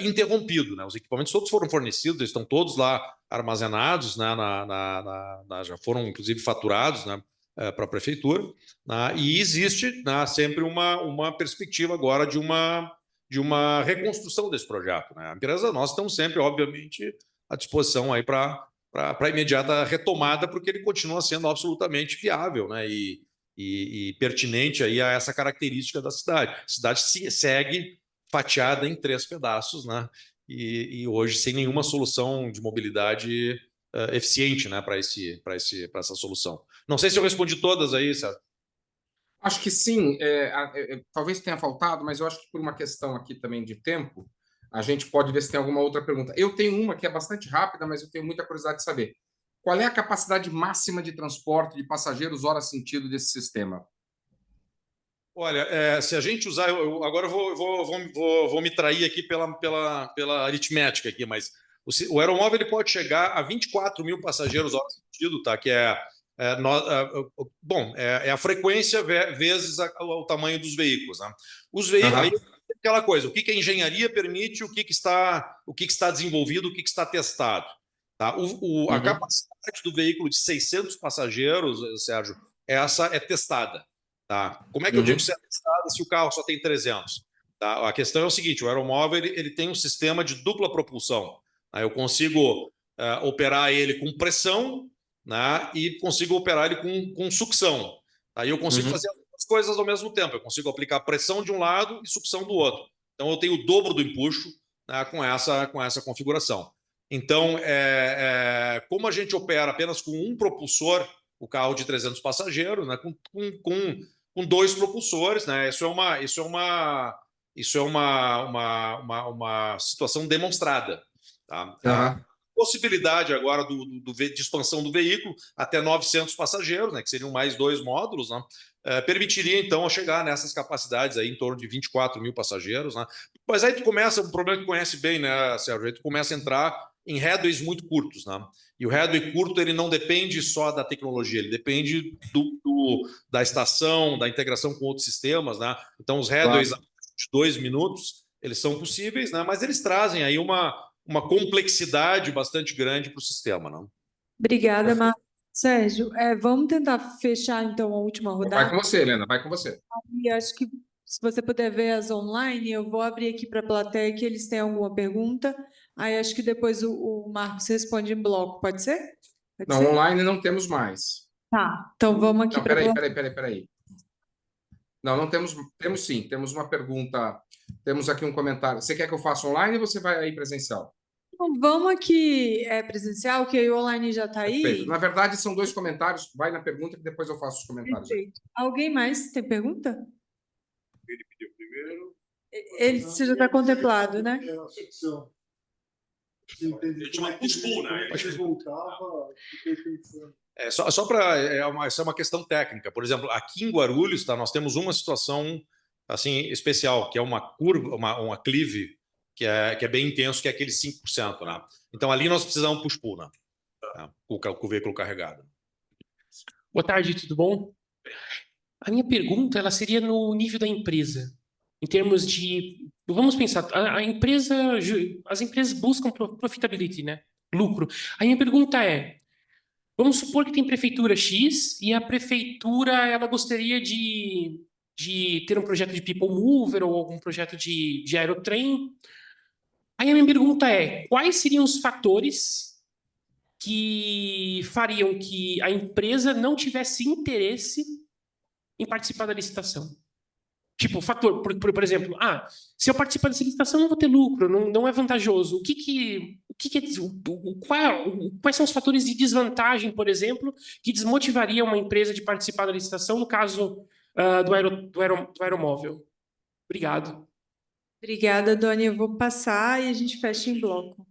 interrompido, né? Os equipamentos todos foram fornecidos, eles estão todos lá armazenados, né? Já foram, inclusive, faturados, né? Para a prefeitura, né? E existe, né, sempre uma perspectiva agora de uma reconstrução desse projeto, né? A empresa, nós estamos sempre, obviamente, à disposição aí para a imediata retomada, porque ele continua sendo absolutamente viável, né? E pertinente aí a essa característica da cidade. A cidade segue fatiada em 3 pedaços, né? E hoje sem nenhuma solução de mobilidade eficiente, né, para essa solução. Não sei se eu respondi todas aí, Sérgio. Acho que sim. Talvez tenha faltado, mas eu acho que por uma questão aqui também de tempo, a gente pode ver se tem alguma outra pergunta. Eu tenho uma que é bastante rápida, mas eu tenho muita curiosidade de saber. Qual é a capacidade máxima de transporte de passageiros hora sentido desse sistema? Olha, se a gente usar, agora eu vou me trair aqui pela aritmética aqui, mas o aeromóvel ele pode chegar a 24 mil passageiros hora sentido, tá? Que é a frequência vezes o tamanho dos veículos. Né? Os veículos, aí, aquela coisa, o que a engenharia permite, o que está desenvolvido, o que está testado. Tá? A capacidade do veículo de 600 passageiros, Sérgio, essa é testada. Tá? Como é que eu digo que é testada se o carro só tem 300? Tá? A questão é o seguinte, o aeromóvel ele tem um sistema de dupla propulsão. Tá? Eu consigo operar ele com pressão, né? E consigo operar ele com sucção. Aí eu consigo fazer as coisas ao mesmo tempo. Eu consigo aplicar pressão de um lado e sucção do outro. Então eu tenho o dobro do empuxo, né, com essa configuração. Então, como a gente opera apenas com um propulsor, o carro de 300 passageiros, né, com 2 propulsores, né, isso é uma situação demonstrada. Tá? Possibilidade agora de expansão do veículo até 900 passageiros, né, que seriam mais 2 módulos, né, permitiria, então, chegar nessas capacidades aí em torno de 24 mil passageiros. Né. Mas aí tu começa, um problema que conhece bem, né, Sérgio, aí tu começa a entrar em headways muito curtos. Né. E o headway curto ele não depende só da tecnologia, ele depende da estação, da integração com outros sistemas. Né. Então, os headways de 2 minutos, eles são possíveis, né, mas eles trazem aí uma complexidade bastante grande para o sistema. Não? Obrigada, Marcos. Sérgio, vamos tentar fechar, então, a última rodada? Vai com você, Helena, vai com você. E acho que, se você puder ver as online, eu vou abrir aqui para a plateia que eles têm alguma pergunta. Aí acho que depois o Marcos responde em bloco, pode ser? Não, online não temos mais. Tá, então vamos aqui para... Peraí. Não temos sim, temos uma pergunta, temos aqui um comentário. Você quer que eu faça online ou você vai aí presencial? Então, vamos aqui presencial, que aí o online já está aí. Perfeito. Na verdade, são 2 comentários. Vai na pergunta que depois eu faço os comentários. Perfeito. Alguém mais tem pergunta? Ele pediu primeiro. Você já está contemplado, né? Só para essa é uma questão técnica. Por exemplo, aqui em Guarulhos, tá, nós temos uma situação assim, especial, que é uma curva, uma clive, que é bem intenso, que é aquele 5%, né? Então, ali nós precisamos push-pull, né? Com o veículo carregado. Boa tarde, tudo bom? A minha pergunta ela seria no nível da empresa, em termos de, vamos pensar, a empresa, as empresas buscam profitability, né? Lucro. A minha pergunta é, vamos supor que tem prefeitura X e a prefeitura ela gostaria de ter um projeto de people mover ou algum projeto de aerotrem. Aí a minha pergunta é, quais seriam os fatores que fariam que a empresa não tivesse interesse em participar da licitação? Tipo, fator, por exemplo, se eu participar dessa licitação, eu não vou ter lucro, não é vantajoso. Quais são os fatores de desvantagem, por exemplo, que desmotivariam uma empresa de participar da licitação no caso do aeromóvel? Obrigado. Obrigada, Doni. Eu vou passar e a gente fecha em bloco.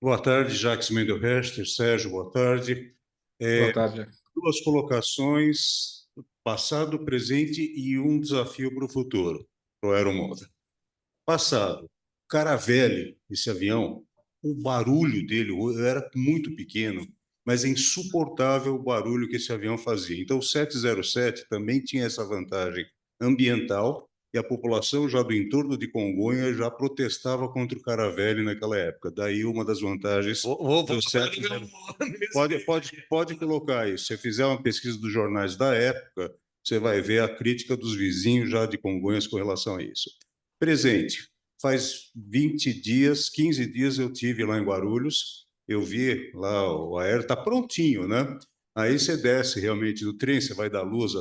Boa tarde, Jacques Mendelhester. Sérgio, boa tarde. Boa tarde. Duas colocações, passado, presente e um desafio para o futuro, para o aeromóvel. Passado, Caravelle, esse avião, o barulho dele era muito pequeno, mas é insuportável o barulho que esse avião fazia. Então, o 707 também tinha essa vantagem ambiental, e a população já do entorno de Congonha já protestava contra o Caravelle naquela época. Daí uma das vantagens do 707. Pode colocar isso. Se você fizer uma pesquisa dos jornais da época, você vai ver a crítica dos vizinhos já de Congonhas com relação a isso. Presente. Faz 20 dias, 15 dias eu tive lá em Guarulhos, eu vi lá o aéreo, está prontinho, né? Aí você desce realmente do trem, você vai da Luz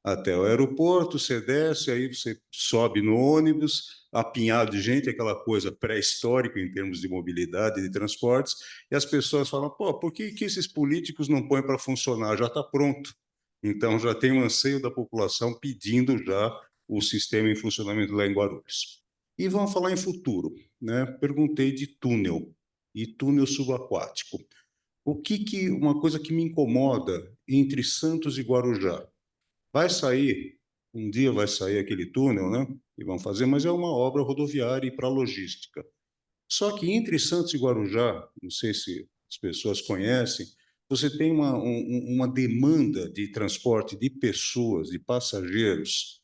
até o aeroporto, você desce, aí você sobe no ônibus, apinhado de gente, aquela coisa pré-histórica em termos de mobilidade, de transportes, e as pessoas falam, pô, por que esses políticos não põem para funcionar? Já está pronto. Então, já tem um anseio da população pedindo já o sistema em funcionamento lá em Guarulhos. E vamos falar em futuro, né? Perguntei de túnel e túnel subaquático. Uma coisa que me incomoda entre Santos e Guarujá, um dia vai sair aquele túnel, né? E vão fazer, mas é uma obra rodoviária e para logística. Só que entre Santos e Guarujá, não sei se as pessoas conhecem, você tem uma demanda de transporte de pessoas, de passageiros,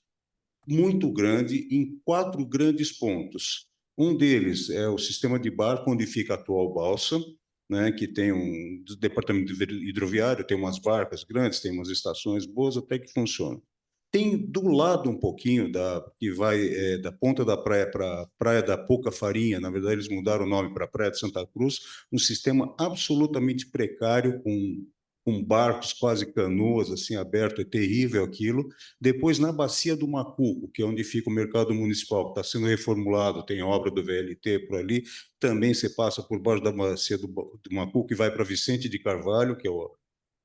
muito grande em 4 grandes pontos. Um deles é o sistema de barco onde fica a atual balsa, né, que tem um departamento hidroviário, tem umas barcas grandes, tem umas estações boas, até que funcionam. Tem do lado um pouquinho que vai da ponta da praia para a Praia da Pouca Farinha, na verdade eles mudaram o nome para a Praia de Santa Cruz, um sistema absolutamente precário, com barcos quase canoas, assim, aberto, é terrível aquilo. Depois, na Bacia do Macuco, que é onde fica o mercado municipal, que está sendo reformulado, tem obra do VLT por ali, também você passa por baixo da Bacia do Macuco e vai para Vicente de Carvalho, que é a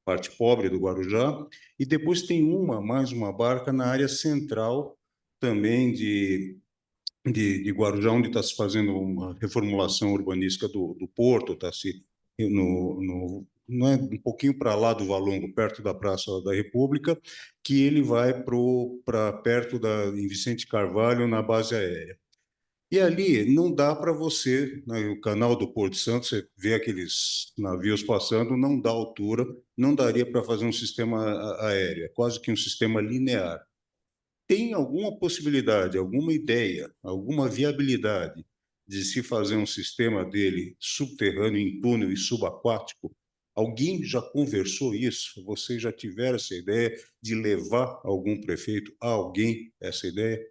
parte pobre do Guarujá, e depois tem mais uma barca na área central também de Guarujá, onde está se fazendo uma reformulação urbanística do porto, está se não é um pouquinho para lá do Valongo, perto da Praça da República, que ele vai para perto em Vicente Carvalho, na base aérea. E ali não dá para você, né, o canal do Porto Santo, você vê aqueles navios passando, não dá altura, não daria para fazer um sistema aéreo, é quase que um sistema linear. Tem alguma possibilidade, alguma ideia, alguma viabilidade de se fazer um sistema dele subterrâneo, em túnel e subaquático? Alguém já conversou isso? Vocês já tiveram essa ideia de levar algum prefeito a alguém essa ideia?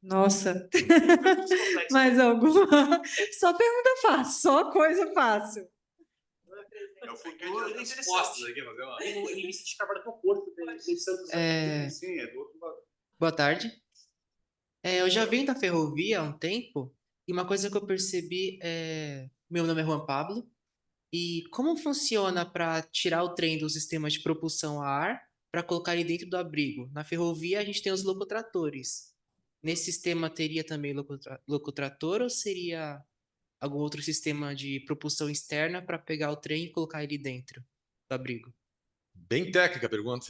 Nossa, mais alguma? Só pergunta fácil, só coisa fácil. É o futuro das respostas aqui, mas O início de Carvalho para o Porto, em Santos. Sim, é do outro lado. Boa tarde. Eu já venho da ferrovia há um tempo e uma coisa que eu percebi é... Meu nome é Juan Pablo. E como funciona para tirar o trem do sistema de propulsão a ar para colocar ele dentro do abrigo? Na ferrovia a gente tem os locotratores. Nesse sistema teria também locotrator ou seria algum outro sistema de propulsão externa para pegar o trem e colocar ele dentro do abrigo? bem técnica a pergunta.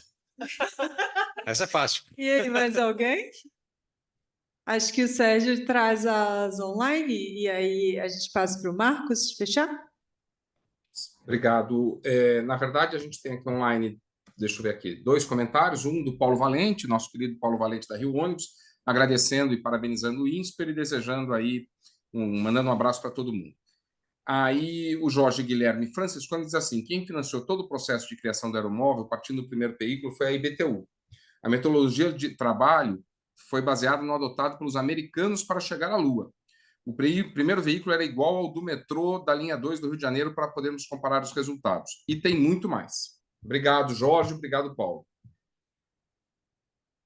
Essa é fácil. E aí, mais alguém? Acho que o Sérgio traz as online e aí a gente passa para o Marcos fechar? Obrigado. Na verdade, a gente tem aqui online, deixa eu ver aqui, 2 comentários. Um do Paulo Valente, nosso querido Paulo Valente da Rio Ônibus, agradecendo e parabenizando o INSPER e desejando aí, mandando um abraço para todo mundo. Aí o Jorge Guilherme Franciscano diz assim: quem financiou todo o processo de criação do aeromóvel, partindo do primeiro veículo, foi a IBTU. A metodologia de trabalho foi baseada no adotado pelos americanos para chegar à Lua. O primeiro veículo era igual ao do metrô da linha 2 do Rio de Janeiro para podermos comparar os resultados. E tem muito mais. Obrigado, Jorge. Obrigado, Paulo.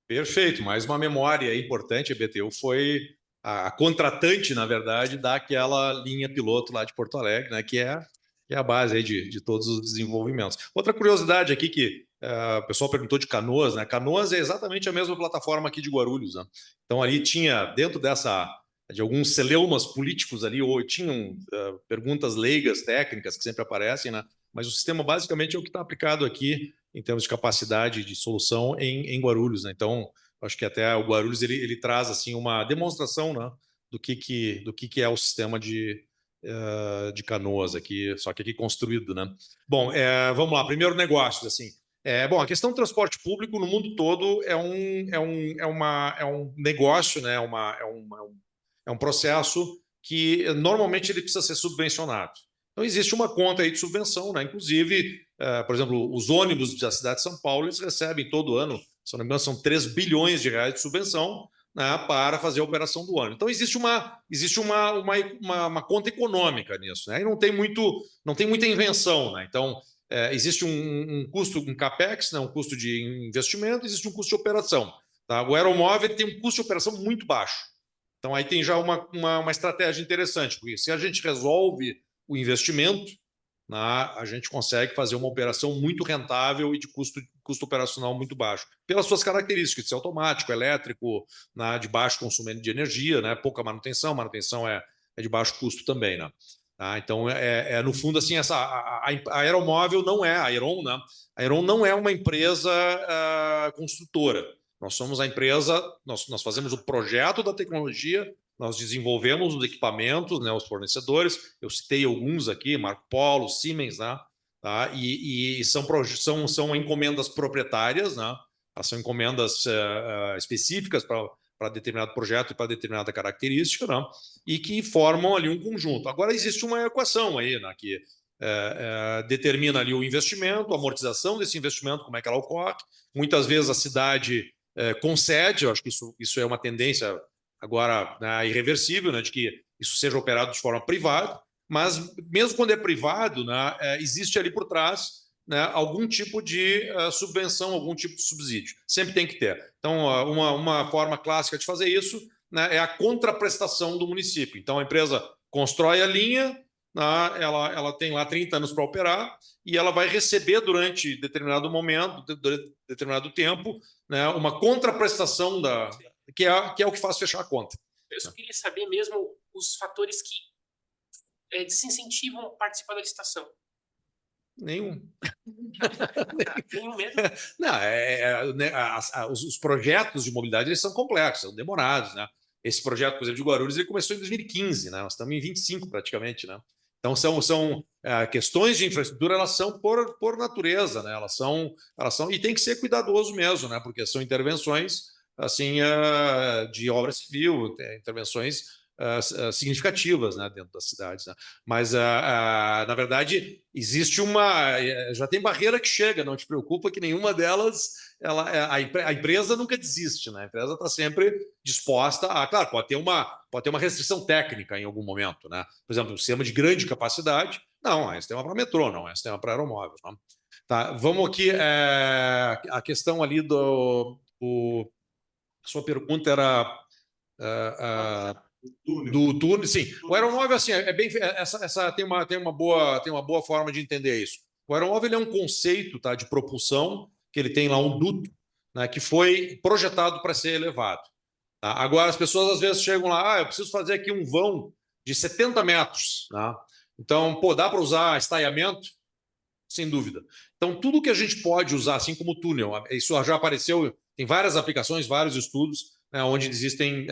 Perfeito, mais uma memória importante. A BTU foi a contratante, na verdade, daquela linha piloto lá de Porto Alegre, né, que é a base aí de todos os desenvolvimentos. Outra curiosidade aqui que o pessoal perguntou de Canoas, né? Canoas é exatamente a mesma plataforma aqui de Guarulhos, né? Então ali tinha, dentro de alguns celeumas políticos ali, ou tinham perguntas leigas, técnicas, que sempre aparecem, né? Mas o sistema basicamente é o que está aplicado aqui em termos de capacidade de solução em Guarulhos, né? Então, acho que até o Guarulhos ele traz assim uma demonstração, né, do que é o sistema de Canoas aqui, só que aqui construído, né? Bom, vamos lá. Primeiro negócios, assim. Bom, a questão do transporte público no mundo todo é um negócio, né? É um processo que normalmente ele precisa ser subvencionado. Então existe uma conta aí de subvenção, né? Inclusive, por exemplo, os ônibus da cidade de São Paulo, eles recebem todo ano, se não me engano, são 3 bilhões de reais de subvenção, né, para fazer a operação do ônibus. Então existe uma conta econômica nisso, né? E não tem muita invenção, né? Então existe um custo, um capex, né, um custo de investimento, existe um custo de operação. Tá? O aeromóvel tem um custo de operação muito baixo. Então aí tem já uma estratégia interessante, porque se a gente resolve o investimento, né, a gente consegue fazer uma operação muito rentável e de custo operacional muito baixo, pelas suas características de ser automático, elétrico, né, de baixo consumo de energia, né, pouca manutenção é de baixo custo também, né? Tá? Então, no fundo, assim, a Aeromóvel não é, a Aeron, né? A Aeron não é uma empresa construtora. Nós somos a empresa, nós fazemos o projeto da tecnologia, nós desenvolvemos os equipamentos, né, os fornecedores, eu citei alguns aqui, Marco Polo, Siemens, né, tá? E são encomendas proprietárias, né? São encomendas específicas para determinado projeto e para determinada característica, né? E que formam ali um conjunto. Agora, existe uma equação aí, né, que determina ali o investimento, a amortização desse investimento, como é que ela ocorre. Muitas vezes a cidade concede, eu acho que isso é uma tendência agora, né, irreversível, né, de que isso seja operado de forma privada, mas mesmo quando é privado, né, existe ali por trás, né, algum tipo de subvenção, algum tipo de subsídio. Sempre tem que ter. Então, uma forma clássica de fazer isso, né, é a contraprestação do município. Então, a empresa constrói a linha, né, ela tem lá 30 anos para operar e ela vai receber durante determinado momento, durante determinado tempo, né, uma contraprestação que é o que faz fechar a conta. Eu só queria saber mesmo os fatores que desincentivam a participar da licitação. Nenhum. Nenhum mesmo? Não, os projetos de mobilidade eles são complexos, são demorados, né? Esse projeto, por exemplo, de Guarulhos, ele começou em 2015, né? Nós estamos em 25 praticamente, né? Então são questões de infraestrutura, elas são por natureza, né? Elas são e tem que ser cuidadoso mesmo, né? Porque são intervenções assim de obra civil, intervenções significativas, né, dentro das cidades, né? Mas na verdade existe já tem barreira que chega, não te preocupa que nenhuma delas a empresa nunca desiste, né? A empresa está sempre disposta claro, pode ter uma restrição técnica em algum momento, né? Por exemplo, um sistema de grande capacidade, não é sistema para metrô, não é sistema para aeromóvel, não? Tá, vamos aqui a questão ali a sua pergunta era do túnel, sim. O aeromóvel assim tem uma boa forma de entender isso. O aeromóvel é um conceito, tá, de propulsão que ele tem lá um duto, né, que foi projetado para ser elevado. Tá? Agora as pessoas às vezes chegam lá, eu preciso fazer aqui um vão de 70 metros, tá? Então, dá para usar estaiamento? sem dúvida. Então, tudo que a gente pode usar, assim como o túnel, isso já apareceu, tem várias aplicações, vários estudos, né, onde existem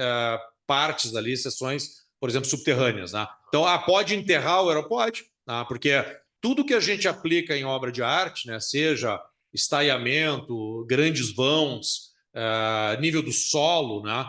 partes ali, seções, por exemplo, subterrâneas. Né? Então, pode enterrar o aeroporto, né, porque tudo que a gente aplica em obra de arte, né, seja estaiamento, grandes vãos, nível do solo, né,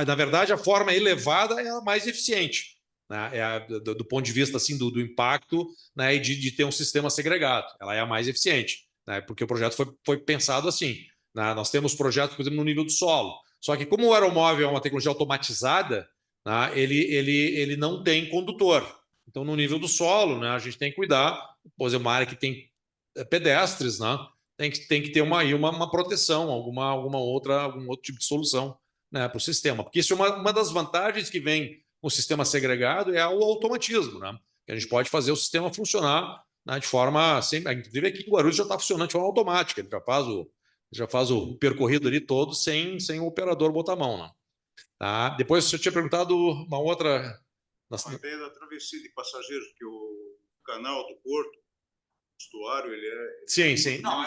na verdade, a forma elevada é a mais eficiente, né, do ponto de vista assim, do impacto, né, e de ter um sistema segregado. Ela é a mais eficiente, né, porque o projeto foi pensado assim. Né, nós temos projetos, por exemplo, no nível do solo. Só que como o aeromóvel é uma tecnologia automatizada, né, ele não tem condutor. Então, no nível do solo, né, a gente tem que cuidar, por exemplo, uma área que tem pedestres, né, tem que ter uma proteção, algum outro tipo de solução, né, para o sistema. Porque isso é uma das vantagens que vem com o sistema segregado, é o automatismo, né? Que a gente pode fazer o sistema funcionar, né, de forma... Inclusive aqui em Guarulhos já está funcionando de forma automática, ele já faz o percorrido ali todo sem o operador botar a mão. Né? Tá? Depois você tinha perguntado uma outra... A ideia da travessia de passageiros, que o canal do Porto, o estuário, ele é... Sim. Não,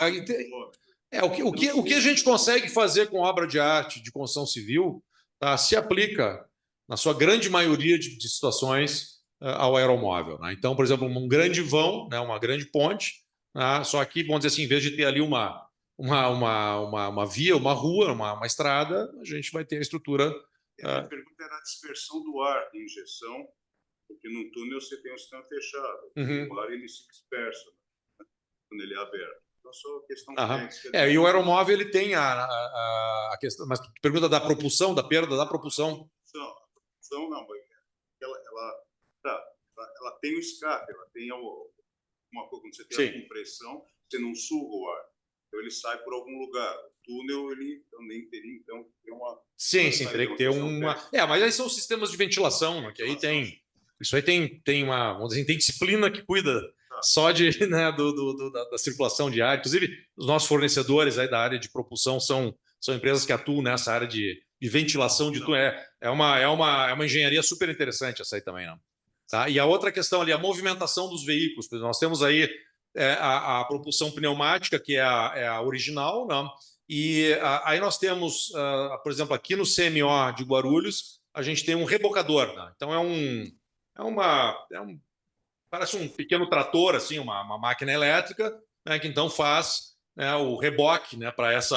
o que a gente consegue fazer com obra de arte, de construção civil, tá, se aplica, na sua grande maioria de situações, ao aeromóvel. Né? Então, por exemplo, um grande vão, né, uma grande ponte, né, só que, vamos dizer assim, em vez de ter ali uma via, uma rua, uma estrada, a gente vai ter a estrutura... A pergunta era a dispersão do ar de injeção, porque no túnel você tem um sistema fechado, o ar ele se dispersa, né, quando ele é aberto. Então, só questão técnica. E o aeromóvel ele tem a questão, mas tu pergunta da propulsão, da perda da propulsão? A propulsão não, ela tem o escape, ela tem uma coisa, quando você tem a compressão, você não suga o ar, então ele sai por algum lugar. O túnel ele também teria, então, ter uma... Sim, teria que ter uma... mas aí são sistemas de ventilação, né, que aí tem... Isso aí tem uma, vamos dizer, tem disciplina que cuida só né, da circulação de ar. Inclusive, os nossos fornecedores aí da área de propulsão são empresas que atuam nessa área de ventilação de túnel. É uma engenharia super interessante essa aí também. Não? Tá? E a outra questão ali, a movimentação dos veículos. Por exemplo, nós temos aí a propulsão pneumática, que é a original, não? E aí nós temos, por exemplo, aqui no CMO de Guarulhos, a gente tem um rebocador. Né? Então, parece um pequeno trator, assim, uma máquina elétrica, né, que então faz, né, o reboque, né, para esse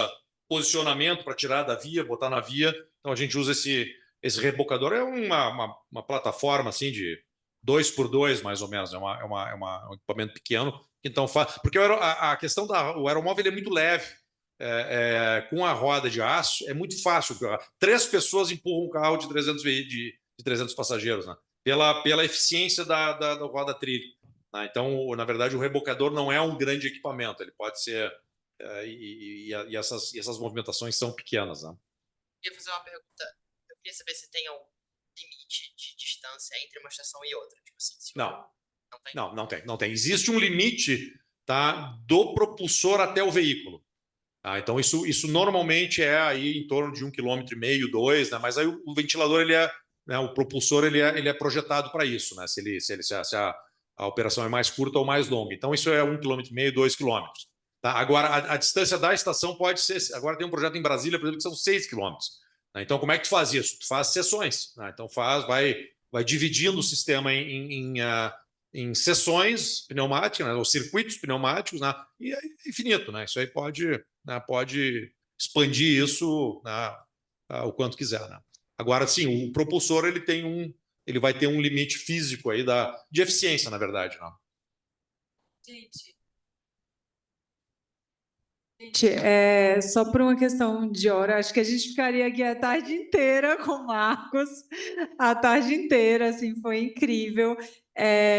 posicionamento, para tirar da via, botar na via. Então a gente usa esse rebocador, é uma plataforma assim de 2x2, mais ou menos, é um equipamento pequeno. Então faz, porque a questão o aeromóvel ele é muito leve. Com a roda de aço é muito fácil. 3 pessoas empurram um carro de 300 passageiros, né? Pela eficiência da roda trilho. Né? Então, na verdade, o rebocador não é um grande equipamento, ele pode ser... E essas movimentações são pequenas. Né? Eu queria fazer uma pergunta. Eu queria saber se tem um limite de distância entre uma estação e outra. Tipo assim, Não tem. Existe um limite, tá, do propulsor até o veículo. Tá? Então, isso normalmente é aí em torno de 1,5 km, 2, né? Mas aí o ventilador, né, o propulsor ele é projetado para isso, né? Se a operação é mais curta ou mais longa. Então, isso é 1,5 km, 2 km. Tá? Agora, a distância da estação pode ser... Agora tem um projeto em Brasília, por exemplo, que são 6 km. Né? Então, como é que tu faz isso? Tu faz seções. Né? Então, vai dividindo o sistema em seções pneumáticas, né? Ou circuitos pneumáticos, né? E é infinito. Né? Isso aí pode expandir isso, né, o quanto quiser. Né? Agora, sim, o propulsor ele vai ter um limite físico aí de eficiência, na verdade. Não? Gente, só por uma questão de hora, acho que a gente ficaria aqui a tarde inteira com o Marcos, a tarde inteira, assim, foi incrível.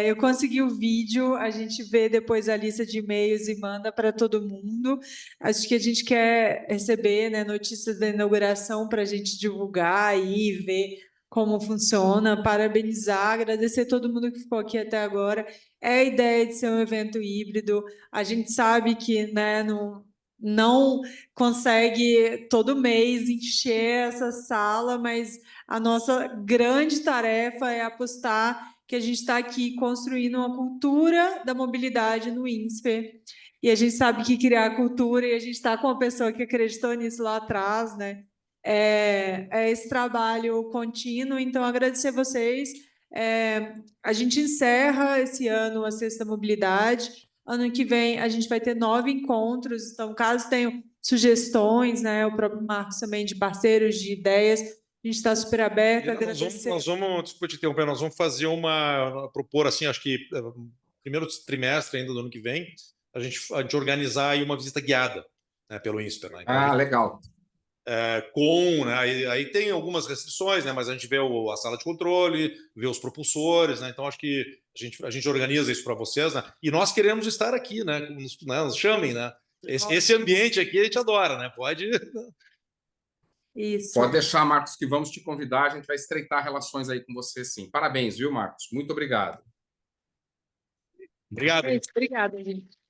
Eu consegui o vídeo, a gente vê depois a lista de e-mails e manda para todo mundo. Acho que a gente quer receber, né, notícias da inauguração para a gente divulgar e ver como funciona, parabenizar, agradecer todo mundo que ficou aqui até agora. É a ideia de ser um evento híbrido, a gente sabe que, né, não consegue todo mês encher essa sala, mas a nossa grande tarefa é apostar que a gente está aqui construindo uma cultura da mobilidade no INSPER, e a gente sabe que criar cultura, e a gente está com uma pessoa que acreditou nisso lá atrás, né? É esse trabalho contínuo, então agradecer a vocês. A gente encerra esse ano a Sexta Mobilidade. Ano que vem a gente vai ter 9 encontros, então caso tenham sugestões, né, o próprio Marcos também de parceiros, de ideias, a gente está super aberto. Nós vamos, desculpa te interromper, nós vamos fazer propor assim, acho que primeiro trimestre ainda do ano que vem, a gente organizar aí uma visita guiada, né, pelo INSPER. Né? Então, legal. Né, aí tem algumas restrições, né, mas a gente vê a sala de controle, vê os propulsores, né, então acho que a gente organiza isso para vocês, né, e nós queremos estar aqui, né, nos chamem, né, esse ambiente aqui a gente adora, né, pode... Isso. Pode deixar, Marcos, que vamos te convidar, a gente vai estreitar relações aí com você, sim. Parabéns, viu, Marcos? Muito obrigado. Obrigado. Obrigada, gente.